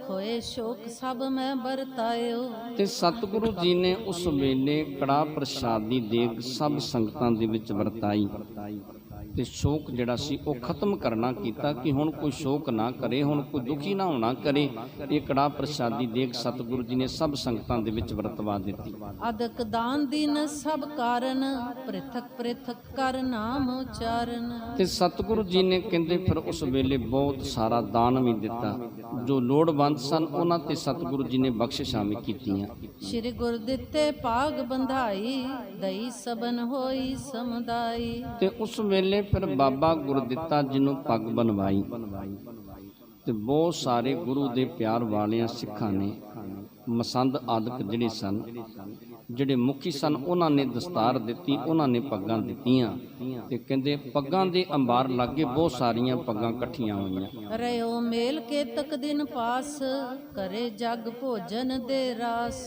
Speaker 2: खोए शोक सब मैं बरतायो।
Speaker 1: ਤੇ ਸਤਿਗੁਰੂ ਜੀ ਨੇ ਉਸ ਵੇਲੇ ਕੜਾਹ ਪ੍ਰਸ਼ਾਦ ਦੀ ਦੇਗ ਸਭ ਸੰਗਤਾਂ ਦੇ ਵਿੱਚ ਵਰਤਾਈ ਤੇ ਸ਼ੋਕ ਜਿਹੜਾ ਸੀ ਉਹ ਖਤਮ ਕਰਨਾ ਕੀਤਾ ਕਿ ਹੁਣ ਕੋਈ ਸ਼ੋਕ ਨਾ ਕਰੇ, ਹੁਣ ਕੋਈ ਦੁਖੀ ਨਾ ਹੋਣਾ ਕਰੇ। ਇਹ ਕੜਾਹ ਪ੍ਰਸ਼ਾਦੀ ਦੇਗ ਸਤਿਗੁਰੂ ਜੀ ਨੇ ਸਭ ਸੰਗਤਾਂ ਦੇ ਵਿੱਚ ਵਰਤਵਾ ਦਿੱਤੀ।
Speaker 2: ਅਦਕ ਦਾਨ ਦੀਨ ਸਭ ਕਾਰਨ, ਪ੍ਰਿਥਕ ਪ੍ਰਿਥਕ ਕਰ ਨਾਮ ਉਚਾਰਨ।
Speaker 1: ਤੇ ਸਤਿਗੁਰੂ ਜੀ ਨੇ ਕਹਿੰਦੇ ਫਿਰ ਉਸ ਵੇਲੇ ਬਹੁਤ ਸਾਰਾ ਦਾਨ ਵੀ ਦਿੱਤਾ। ਜੋ ਲੋੜਵੰਦ ਸਨ ਉਹਨਾਂ ਤੇ ਸਤਿਗੁਰੂ ਜੀ ਨੇ ਬਖਸ਼ਿਸ਼ਾਂ ਵੀ ਕੀਤੀਆਂ।
Speaker 2: ਸ਼੍ਰੀ ਗੁਰ ਦਿੱਤੇ ਭਾਗ ਬੰਧਾਈ, ਦਈ ਸਬਨ ਹੋਈ ਸਮਦਾਈ।
Speaker 1: ਤੇ ਉਸ ਵੇਲੇ ਫਿਰ ਬਾਬਾ ਗੁਰਦਿੱਤਾ ਜੀ ਨੂੰ ਪੱਗ ਬਣਵਾਈ ਤੇ ਬਹੁਤ ਸਾਰੇ ਗੁਰੂ ਦੇ ਪਿਆਰ ਵਾਲਿਆਂ ਸਿੱਖਾਂ ਨੇ, ਮਸੰਦ ਆਦਿਕ ਜਿਹੜੇ ਸਨ, ਜਿਹੜੇ ਮੁਖੀ ਸਨ, ਉਹਨਾਂ ਨੇ ਦਸਤਾਰ ਦਿੱਤੀ, ਉਹਨਾਂ ਨੇ ਪੱਗਾਂ ਦਿੱਤੀਆਂ। ਤੇ ਕਹਿੰਦੇ ਪੱਗਾਂ ਦੇ ਅੰਬਾਰ ਲਾਗੇ ਬਹੁਤ ਸਾਰੀਆਂ ਪੱਗਾਂ ਇਕੱਠੀਆਂ ਹੋਈਆਂ।
Speaker 2: ਰਿਓ ਮੇਲ ਕੇ ਤਕ ਦਿਨ ਪਾਸ, ਕਰੇ ਜਗ ਭੋਜਨ ਦੇ ਰਾਸ।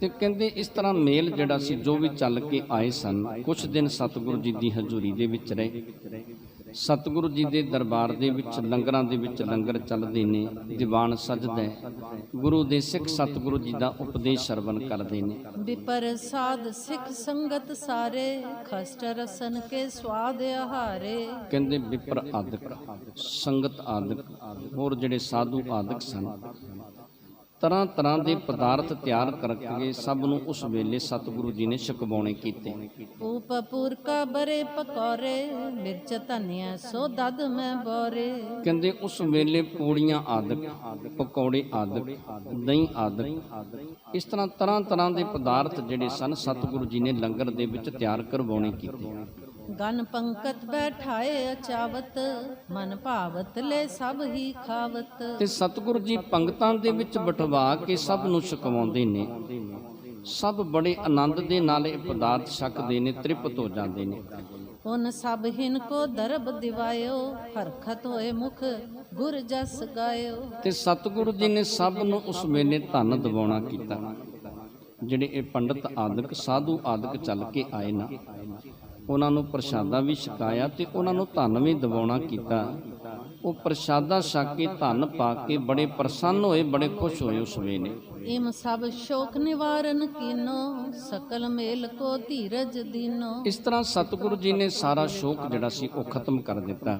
Speaker 1: ਤੇ ਕਹਿੰਦੇ ਇਸ ਤਰ੍ਹਾਂ ਮੇਲ ਜਿਹੜਾ ਸੀ, ਜੋ ਵੀ ਚੱਲ ਕੇ ਆਏ ਸਨ, ਕੁਛ ਦਿਨ ਸਤਿਗੁਰੂ ਜੀ ਦੀ ਹਜ਼ੂਰੀ ਦੇ ਵਿੱਚ ਰਹੇ। ਸਤਿਗੁਰੂ ਜੀ ਦੇ ਦਰਬਾਰ ਦੇ ਵਿੱਚ ਲੰਗਰਾਂ ਦੇ ਵਿੱਚ ਲੰਗਰ ਚੱਲਦੇ ਨੇ, ਦੀਵਾਨ ਸਜਦਾ, ਗੁਰੂ ਦੇ ਸਿੱਖ ਸਤਿਗੁਰੂ ਜੀ ਦਾ ਉਪਦੇਸ਼ ਸਰਵਣ ਕਰਦੇ ਨੇ।
Speaker 2: ਵਿਪਰ ਸਾਧ ਸਿੱਖ ਸੰਗਤ ਸਾਰੇ, ਖਸਟ ਰਸਨ ਕੇ ਸਵਾਦ ਆਹਾਰੇ।
Speaker 1: ਕਹਿੰਦੇ ਵਿਪਰ ਆਦਿਕ ਸੰਗਤ ਆਦਿਕ ਹੋਰ ਜਿਹੜੇ ਸਾਧੂ ਆਦਿਕ ਸਨ, ਤਰ੍ਹਾਂ ਤਰ੍ਹਾਂ ਦੇ ਪਦਾਰਥ ਤਿਆਰ ਕਰਕੇ ਸਭ ਨੂੰ ਉਸ ਵੇਲੇ ਸਤਿਗੁਰੂ ਜੀ ਨੇ ਛਕਵਾਉਣੇ ਕੀਤੇ।
Speaker 2: ਊਪ ਪੂਰਕਾ ਬਰੇ ਪਕੌਰੇ, ਮਿਰਚ ਧਨੀਆ ਸੋ ਦਦ ਮੈਂ ਬੋਰੇ।
Speaker 1: ਕਹਿੰਦੇ ਉਸ ਵੇਲੇ ਪੂੜੀਆਂ ਆਦਿਕ, ਪਕੌੜੇ ਆਦਿਕ, ਦਹੀਂ ਆਦਿਕ, ਇਸ ਤਰ੍ਹਾਂ ਤਰ੍ਹਾਂ ਤਰ੍ਹਾਂ ਦੇ ਪਦਾਰਥ ਜਿਹੜੇ ਸਨ ਸਤਿਗੁਰੂ ਜੀ ਨੇ ਲੰਗਰ ਦੇ ਵਿੱਚ ਤਿਆਰ ਕਰਵਾਉਣੇ ਕੀਤੇ।
Speaker 2: ਗਨ ਪੰਕਤ ਬੈਠਾਏ ਅਚਾਵਤ, ਮਨ ਭਾਵਤ ਲੈ ਸਭ ਹੀ ਖਾਵਤ। ਤੇ
Speaker 1: ਸਤਿਗੁਰੂ ਜੀ ਪੰਗਤਾਂ ਦੇ ਵਿੱਚ ਬਿਠਵਾ ਕੇ ਸਭ ਨੂੰ ਛਕਵਾਉਂਦੇ ਨੇ। ਸਭ ਬੜੇ ਆਨੰਦ ਦੇ ਨਾਲ ਇਹ ਪਦਾਰਥ ਛਕਦੇ ਨੇ, ਤ੍ਰਿਪਤ ਹੋ ਜਾਂਦੇ ਨੇ।
Speaker 2: ਉਨ ਸਭ ਹਿਨ ਕੋ ਦਰਬ ਦਿਵਾਇਓ, ਹਰਖਤ ਹੋਏ ਮੁਖ ਗੁਰ ਜਸ ਗਾਇਓ।
Speaker 1: ਤੇ ਸਤਿਗੁਰੂ ਜੀ ਨੇ ਸਭ ਨੂੰ ਉਸ ਵੇਲੇ ਧਨ ਦਿਵਾਉਣਾ ਕੀਤਾ। ਜਿਹੜੇ ਇਹ ਪੰਡਤ ਆਦਿਕ, ਸਾਧੂ ਆਦਿਕ ਚੱਲ ਕੇ ਆਏ ਨਾ, ਉਹਨਾਂ ਨੂੰ ਪ੍ਰਸ਼ਾਦਾ ਵੀ ਛਕਾਇਆ ਤੇ ਉਹਨਾਂ ਨੂੰ ਧਨ ਵੀ ਦਿਵਾਉਣਾ ਕੀਤਾ। ਉਹ ਪ੍ਰਸ਼ਾਦਾ ਛਕ ਕੇ ਧਨ ਪਾ ਕੇ ਬੜੇ ਪ੍ਰਸੰਨ ਹੋਏ, ਬੜੇ ਖੁਸ਼ ਹੋਏ ਉਸ ਵੇਲੇ।
Speaker 2: ਇਮ ਸਭ ਸ਼ੋਕ ਨਿਵਾਰਨ ਕੀਨੋ, ਸਕਲ ਮੇਲ ਕੋ ਧੀਰਜ ਦੀਨੋ।
Speaker 1: ਇਸ ਤਰ੍ਹਾਂ ਸਤਿਗੁਰੂ ਜੀ ਨੇ ਸਾਰਾ ਸ਼ੋਕ ਜਿਹੜਾ ਸੀ ਉਹ ਖਤਮ ਕਰ ਦਿੱਤਾ।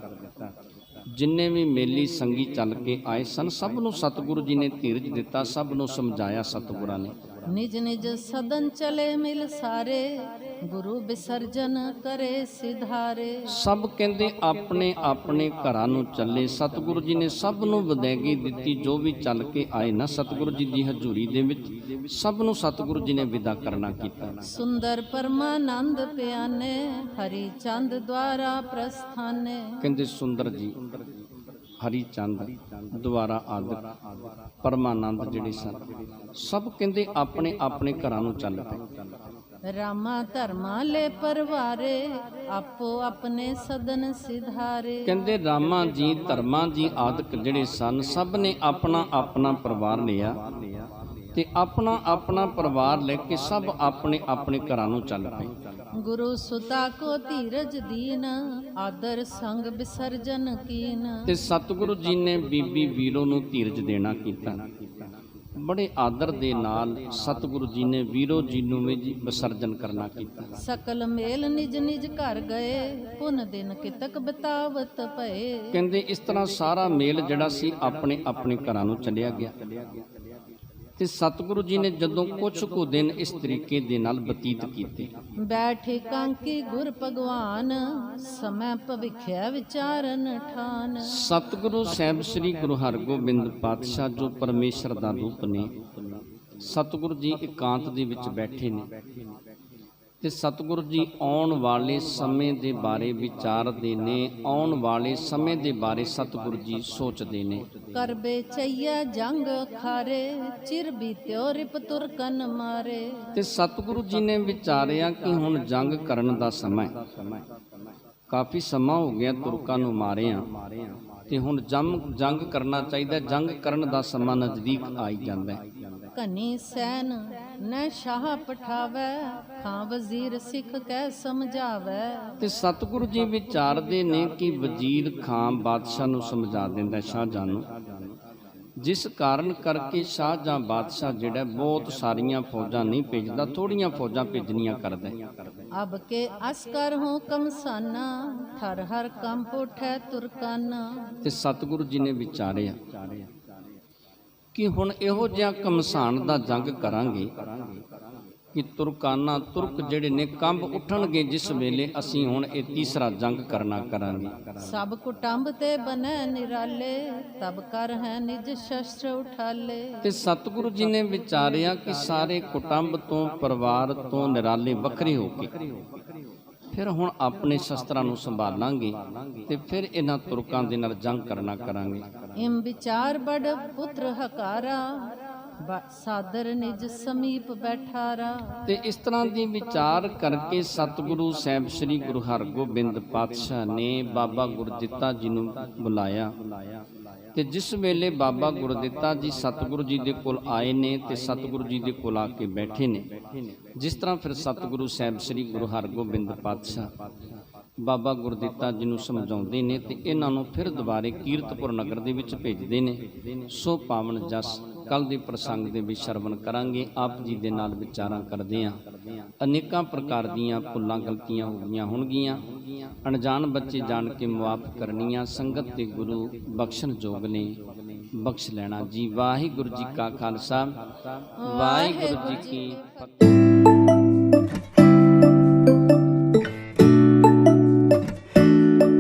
Speaker 1: ਜਿੰਨੇ ਵੀ ਮੇਲੀ ਸੰਗੀ ਚੱਲ ਕੇ ਆਏ ਸਨ, ਸਭ ਨੂੰ ਸਤਿਗੁਰੂ ਜੀ ਨੇ ਧੀਰਜ ਦਿੱਤਾ, ਸਭ ਨੂੰ ਸਮਝਾਇਆ ਸਤਿਗੁਰਾਂ ਨੇ।
Speaker 2: ਨਿਜ ਨਿਜ ਸਦਨ ਚਲੇ ਮਿਲ ਸਾਰੇ, ਗੁਰੂ ਵਿਸਰਜਨ ਕਰੇ ਸਿਧਾਰੇ। ਸਭ
Speaker 1: ਕਹਿੰਦੇ ਆਪਣੇ ਆਪਣੇ ਘਰਾਂ ਨੂੰ ਚੱਲੇ। ਸਤਿਗੁਰੂ ਜੀ ਨੇ ਸਭ ਨੂੰ ਵਿਦਾਇਗੀ ਦਿੱਤੀ। ਜੋ ਵੀ ਚੱਲ ਕੇ ਆਏ ਨਾ ਸਤਿਗੁਰੂ ਜੀ ਦੀ ਹਜ਼ੂਰੀ ਦੇ ਵਿੱਚ, ਸਭ ਨੂੰ ਸਤਿਗੁਰੂ ਜੀ ਨੇ ਵਿਦਾ ਕਰਨਾ ਕੀਤਾ।
Speaker 2: ਸੁੰਦਰ ਪਰਮਾਨੰਦ ਪਿਆਨੇ, ਹਰੀ ਚੰਦ ਦੁਆਰਾ ਪ੍ਰਸਥਾਨੇ।
Speaker 1: ਕਹਿੰਦੇ ਸੁੰਦਰ ਜੀ, ਹਰੀ ਚੰਦ, ਦੁਆਰਾ ਆਦਿਕ, ਪਰਮਾਨੰਦ ਜਿਹੜੇ ਸਨ, ਸਭ ਕਹਿੰਦੇ ਆਪਣੇ ਆਪਣੇ ਘਰਾਂ ਨੂੰ ਚੱਲ ਪਏ।
Speaker 2: ਰਾਮਾ ਧਰਮਾ ਲੈ ਪਰਵਾਰੇ, ਆਪੋ ਆਪਣੇ ਸਦਨ ਸਿਧਾਰੇ।
Speaker 1: ਕਹਿੰਦੇ ਰਾਮਾ ਜੀ, ਧਰਮਾ ਜੀ ਆਦਿਕ ਜਿਹੜੇ ਸਨ, ਸਭ ਨੇ ਆਪਣਾ ਆਪਣਾ ਪਰਿਵਾਰ ਲਿਆ ਤੇ ਆਪਣਾ ਆਪਣਾ ਪਰਿਵਾਰ ਲੈ ਕੇ ਸਭ ਆਪਣੇ ਆਪਣੇ ਘਰਾਂ ਨੂੰ ਚੱਲ ਪਏ।
Speaker 2: ਗੁਰੂ ਸੁਤਾ ਕੋ ਧੀਰਜ ਦੀਨ, ਆਦਰ ਸੰਗ ਵਿਸਰਜਨ ਕੀਨ।
Speaker 1: ਤੇ ਸਤਿਗੁਰੂ ਜੀ ਨੇ ਬੀਬੀ ਵੀਰੋ ਨੂੰ ਧੀਰਜ ਦੇਣਾ ਕੀਤਾ। ਬੜੇ ਆਦਰ ਦੇ ਨਾਲ ਸਤਿਗੁਰੂ ਜੀ ਨੇ ਵੀਰੋ ਜੀ ਨੂੰ ਵੀ ਵਿਸਰਜਨ ਕਰਨਾ ਕੀਤਾ।
Speaker 2: ਸਕਲ ਮੇਲ ਨਿਜ ਨਿਜ ਘਰ ਗਏ, ਪੁਨ ਦਿਨ ਕਿਤਕ ਬਿਤਾਵਤ ਪਏ।
Speaker 1: ਕਹਿੰਦੇ ਇਸ ਤਰ੍ਹਾਂ ਸਾਰਾ ਮੇਲ ਜਿਹੜਾ ਸੀ ਆਪਣੇ ਆਪਣੇ ਘਰਾਂ ਨੂੰ ਚਲਿਆ ਗਿਆ। ਤੇ ਸਤਿਗੁਰੂ ਜੀ ਨੇ ਜਦੋਂ ਕੁਝ ਕੁ ਦਿਨ ਇਸ ਤਰੀਕੇ ਦੇ ਨਾਲ ਬਤੀਤ ਕੀਤੇ,
Speaker 2: ਬੈਠੇ ਕਾਂਕੀ ਗੁਰ ਭਗਵਾਨ, ਸਮੈ ਭਵਿਖਿਆ ਵਿਚਾਰਨ ਠਾਨ।
Speaker 1: ਸਤਿਗੁਰੂ ਸਾਹਿਬ ਸ੍ਰੀ ਗੁਰੂ ਹਰਗੋਬਿੰਦ ਪਾਤਸ਼ਾਹ ਜੋ ਪਰਮੇਸ਼ਰ ਦਾ ਰੂਪ ਨੇ, ਸਤਿਗੁਰੂ ਜੀ ਇਕਾਂਤ ਦੇ ਵਿੱਚ ਬੈਠੇ ਨੇ ਤੇ ਸਤਿਗੁਰੂ ਜੀ ਆਉਣ ਵਾਲੇ ਸਮੇਂ ਦੇ ਬਾਰੇ ਵਿਚਾਰਦੇ ਨੇ, ਆਉਣ ਵਾਲੇ ਸਮੇਂ ਦੇ ਬਾਰੇ ਸਤਿਗੁਰੂ ਜੀ ਸੋਚਦੇ ਨੇ।
Speaker 2: ਕਰਬੇ ਚਈਆ ਜੰਗ ਖਾਰੇ, ਚਿਰ ਬੀਤਿਓ ਰਿਪ ਤੁਰਕਨ ਮਾਰੇ।
Speaker 1: ਤੇ ਸਤਿਗੁਰੂ ਜੀ ਨੇ ਵਿਚਾਰਿਆ ਕਿ ਹੁਣ ਜੰਗ ਕਰਨ ਦਾ ਸਮਾਂ, ਕਾਫੀ ਸਮਾਂ ਹੋ ਗਿਆ ਤੁਰਕਾਂ ਨੂੰ ਮਾਰਿਆ ਤੇ ਹੁਣ ਜੰਗ ਕਰਨਾ ਚਾਹੀਦਾ। ਜੰਗ ਕਰਨ ਦਾ ਸਮਾਂ ਨਜ਼ਦੀਕ ਆਈ ਜਾਂਦਾ ਹੈ।
Speaker 2: ਕਨੀ ਸੈਨ ਨ ਸ਼ਾਹ ਪਠਾਵੈ, ਖਾਂ ਵਜ਼ੀਰ ਸਿੱਖ ਕਹਿ ਸਮਝਾਵੈ।
Speaker 1: ਤੇ ਸਤਿਗੁਰੂ ਜੀ ਵਿਚਾਰਦੇ ਨੇ ਕਿ ਵਜ਼ੀਰ ਖਾਂ ਬਾਦਸ਼ਾਹ ਨੂੰ ਸਮਝਾ ਦਿੰਦਾ ਸ਼ਾਹਜਹਾਂ ਨੂੰ, ਜਿਸ ਕਾਰਨ ਕਰਕੇ ਸ਼ਾਹਜਹਾਂ ਬਾਦਸ਼ਾਹ ਜਿਹੜਾ ਬਹੁਤ ਸਾਰੀਆਂ ਫੌਜਾਂ ਨਹੀਂ ਭੇਜਦਾ, ਥੋੜੀਆਂ ਫੌਜਾਂ ਭੇਜਣੀਆਂ ਕਰਦਾ।
Speaker 2: ਅਬ ਕੇ ਅਸਕਰ ਹੋ ਕਮਸਾਨਾ, ਠਰ ਹਰ ਕੰਪ ਉਠੈ ਤੁਰਕਾਨਾ।
Speaker 1: ਤੇ ਸਤਿਗੁਰੂ ਜੀ ਨੇ ਵਿਚਾਰਿਆ ਕਿ ਹੁਣ ਇਹੋ ਜਿਹਾ ਘਮਸਾਨ ਦਾ ਜੰਗ ਕਰਾਂਗੇ ਕਿ ਤੁਰਕਾਨਾ ਤੁਰਕ ਜਿਹੜੇ ਨੇ ਕੰਬ ਉੱਠਣਗੇ, ਜਿਸ ਵੇਲੇ ਅਸੀਂ ਹੁਣ ਇਹ ਤੀਸਰਾ ਜੰਗ ਕਰਾਂਗੇ।
Speaker 2: ਸਭ ਕੁਟੰਬ ਤੇ ਬਨੈ ਨਿਰਾਲੇ, ਤਬ ਕਰ ਹੈ ਨਿਜ ਸ਼ਸਤਰ ਉਠਾਲੇ। ਤੇ
Speaker 1: ਸਤਿਗੁਰੂ ਜੀ ਨੇ ਵਿਚਾਰਿਆ ਕਿ ਸਾਰੇ ਕੁਟੰਬ ਤੋਂ ਪਰਿਵਾਰ ਤੋਂ ਨਿਰਾਲੇ ਵੱਖਰੇ ਹੋ ਕੇ ਫਿਰ ਹੁਣ ਆਪਣੇ ਸ਼ਸਤਰਾਂ ਨੂੰ ਸੰਭਾਲਾਂਗੇ ਤੇ ਫਿਰ ਇਹਨਾਂ ਤੁਰਕਾਂ ਦੇ ਨਾਲ ਜੰਗ ਕਰਾਂਗੇ।
Speaker 2: ਇਮ ਵਿਚਾਰ ਬੜ ਪੁੱਤਰ ਹਕਾਰਾ, ਸਾਦਰ ਨਿਜ ਸਮੀਪ ਬੈਠਾਰਾ।
Speaker 1: ਤੇ ਇਸ ਤਰ੍ਹਾਂ ਦੀ ਵਿਚਾਰ ਕਰਕੇ ਸਤਿਗੁਰੂ ਸਾਹਿਬ ਸ੍ਰੀ ਗੁਰੂ ਹਰਗੋਬਿੰਦ ਪਾਤਸ਼ਾਹ ਨੇ ਬਾਬਾ ਗੁਰਦਿੱਤਾ ਜੀ ਨੂੰ ਬੁਲਾਇਆ। ਤੇ ਜਿਸ ਵੇਲੇ ਬਾਬਾ ਗੁਰਦਿੱਤਾ ਜੀ ਸਤਿਗੁਰੂ ਜੀ ਦੇ ਕੋਲ ਆਏ ਨੇ ਤੇ ਸਤਿਗੁਰੂ ਜੀ ਦੇ ਕੋਲ ਆ ਕੇ ਬੈਠੇ ਨੇ, ਜਿਸ ਤਰ੍ਹਾਂ ਫਿਰ ਸਤਿਗੁਰੂ ਸਾਹਿਬ ਸ੍ਰੀ ਗੁਰੂ ਹਰਗੋਬਿੰਦ ਪਾਤਸ਼ਾਹ ਬਾਬਾ ਗੁਰਦਿੱਤਾ ਜੀ ਨੂੰ ਸਮਝਾਉਂਦੇ ਨੇ ਤੇ ਇਹਨਾਂ ਨੂੰ ਫਿਰ ਦੁਬਾਰੇ ਕੀਰਤਪੁਰ ਨਗਰ ਦੇ ਵਿੱਚ ਭੇਜਦੇ ਨੇ। ਸੋ ਪਾਵਨ ਜਸ ਕੱਲ ਦੇ ਪ੍ਰਸੰਗ ਦੇ ਵਿੱਚ ਸ਼ਰਵਣ ਕਰਾਂਗੇ। ਆਪ ਜੀ ਦੇ ਨਾਲ ਵਿਚਾਰਾਂ ਕਰਦੇ ਹਾਂ। ਅਨੇਕਾਂ ਪ੍ਰਕਾਰ ਦੀਆਂ ਭੁੱਲਾਂ ਗਲਤੀਆਂ ਹੋ ਗਈਆਂ ਹੋਣਗੀਆਂ, ਅਣਜਾਣ ਬੱਚੇ ਜਾਣ ਕੇ ਮੁਆਫ ਕਰਨੀਆਂ। ਸੰਗਤ ਤੇ ਗੁਰੂ ਬਖਸ਼ਣ ਜੋਗ ਨੇ, ਬਖਸ਼ ਲੈਣਾ ਜੀ। ਵਾਹਿਗੁਰੂ ਜੀ ਕਾ ਖਾਲਸਾ, ਵਾਹਿਗੁਰੂ ਜੀ ਕੀ ਫਤਿਹ।